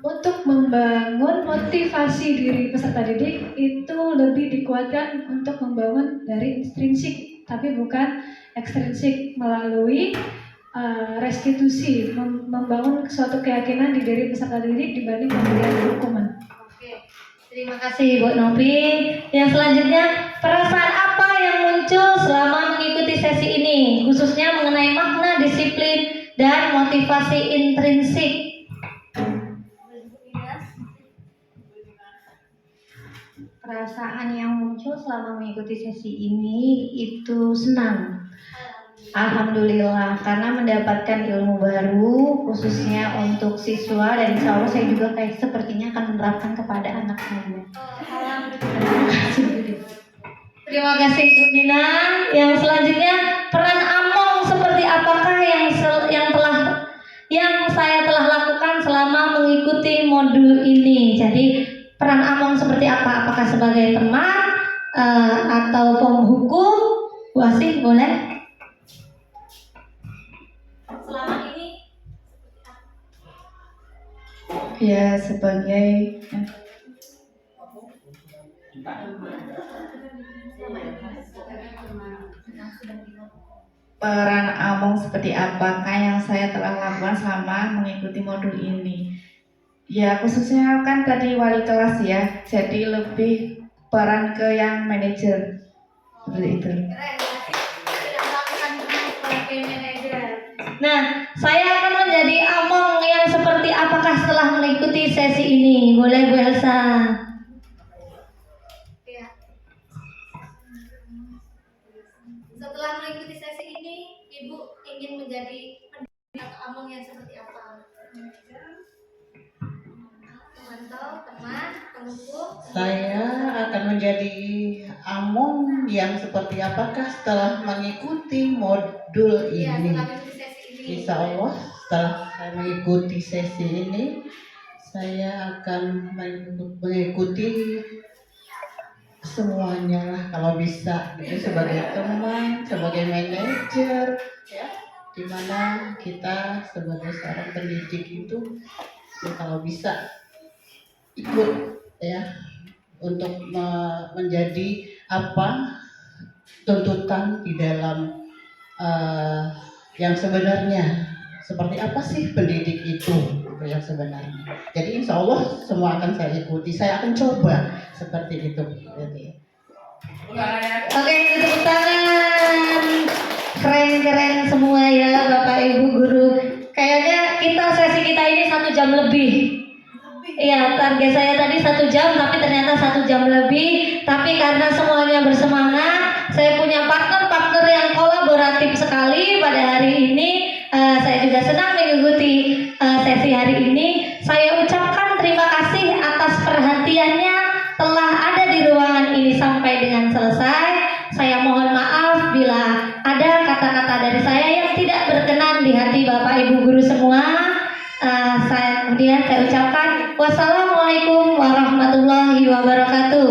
untuk membangun motivasi diri peserta didik itu lebih dikuatkan untuk membangun dari intrinsik tapi bukan ekstrinsik melalui restitusi, membangun suatu keyakinan di diri peserta didik dibanding pemberian hukuman. Oke, terima kasih Bu Novi. Yang selanjutnya, perasaan apa yang muncul selama mengikuti sesi ini, khususnya mengenai makna disiplin dan motivasi intrinsik? Perasaan yang muncul selama mengikuti sesi ini itu senang. Alhamdulillah, karena mendapatkan ilmu baru khususnya untuk siswa, dan insya Allah saya juga sepertinya akan menerapkan kepada anak saya. Terima kasih Bu Dina. Yang selanjutnya, peran Among seperti apakah yang saya telah lakukan selama mengikuti modul ini? Jadi peran Among seperti apa? Apakah sebagai teman atau penghukum? Bu Asih, boleh? Selama ini Ya, sebagai peran Among seperti apakah yang saya telah lakukan selama mengikuti modul ini. Ya, khususnya kan tadi wali kelas ya, jadi lebih peran ke yang manajer seperti itu. Nah, saya akan menjadi Among yang seperti apakah setelah mengikuti sesi ini? Boleh Bu Elsa? Ya. Setelah mengikuti sesi ini, Ibu ingin menjadi pendidik atau Among yang seperti apa? Memantau, teman, penghukum. Saya akan menjadi Among yang seperti apakah setelah mengikuti modul Iya, ini. setelah mengikuti sesi ini. Insya Allah setelah saya mengikuti sesi ini, saya akan mengikuti semuanya lah kalau bisa, gitu, sebagai teman, sebagai manajer, ya, dimana kita sebagai seorang pendidik itu ya, kalau bisa ikut ya untuk menjadi apa tuntutan di dalam yang sebenarnya, seperti apa sih pendidik itu yang sebenarnya. Jadi insya Allah semua akan saya ikuti, saya akan coba seperti itu. Oke, tepuk tangan. Keren-keren semua ya Bapak Ibu guru. Kayaknya sesi kita ini 1 jam lebih. Iya, target saya tadi 1 jam, tapi ternyata 1 jam lebih. Tapi karena semuanya bersemangat, saya punya partner yang kolaboratif sekali pada hari ini. Saya juga senang mengikuti sesi hari ini. Saya ucapkan terima kasih atas perhatiannya telah ada di ruangan ini sampai dengan selesai. Saya mohon maaf bila ada kata-kata dari saya yang tidak berkenan di hati Bapak Ibu guru semua. Kemudian saya ucapkan wassalamualaikum warahmatullahi wabarakatuh.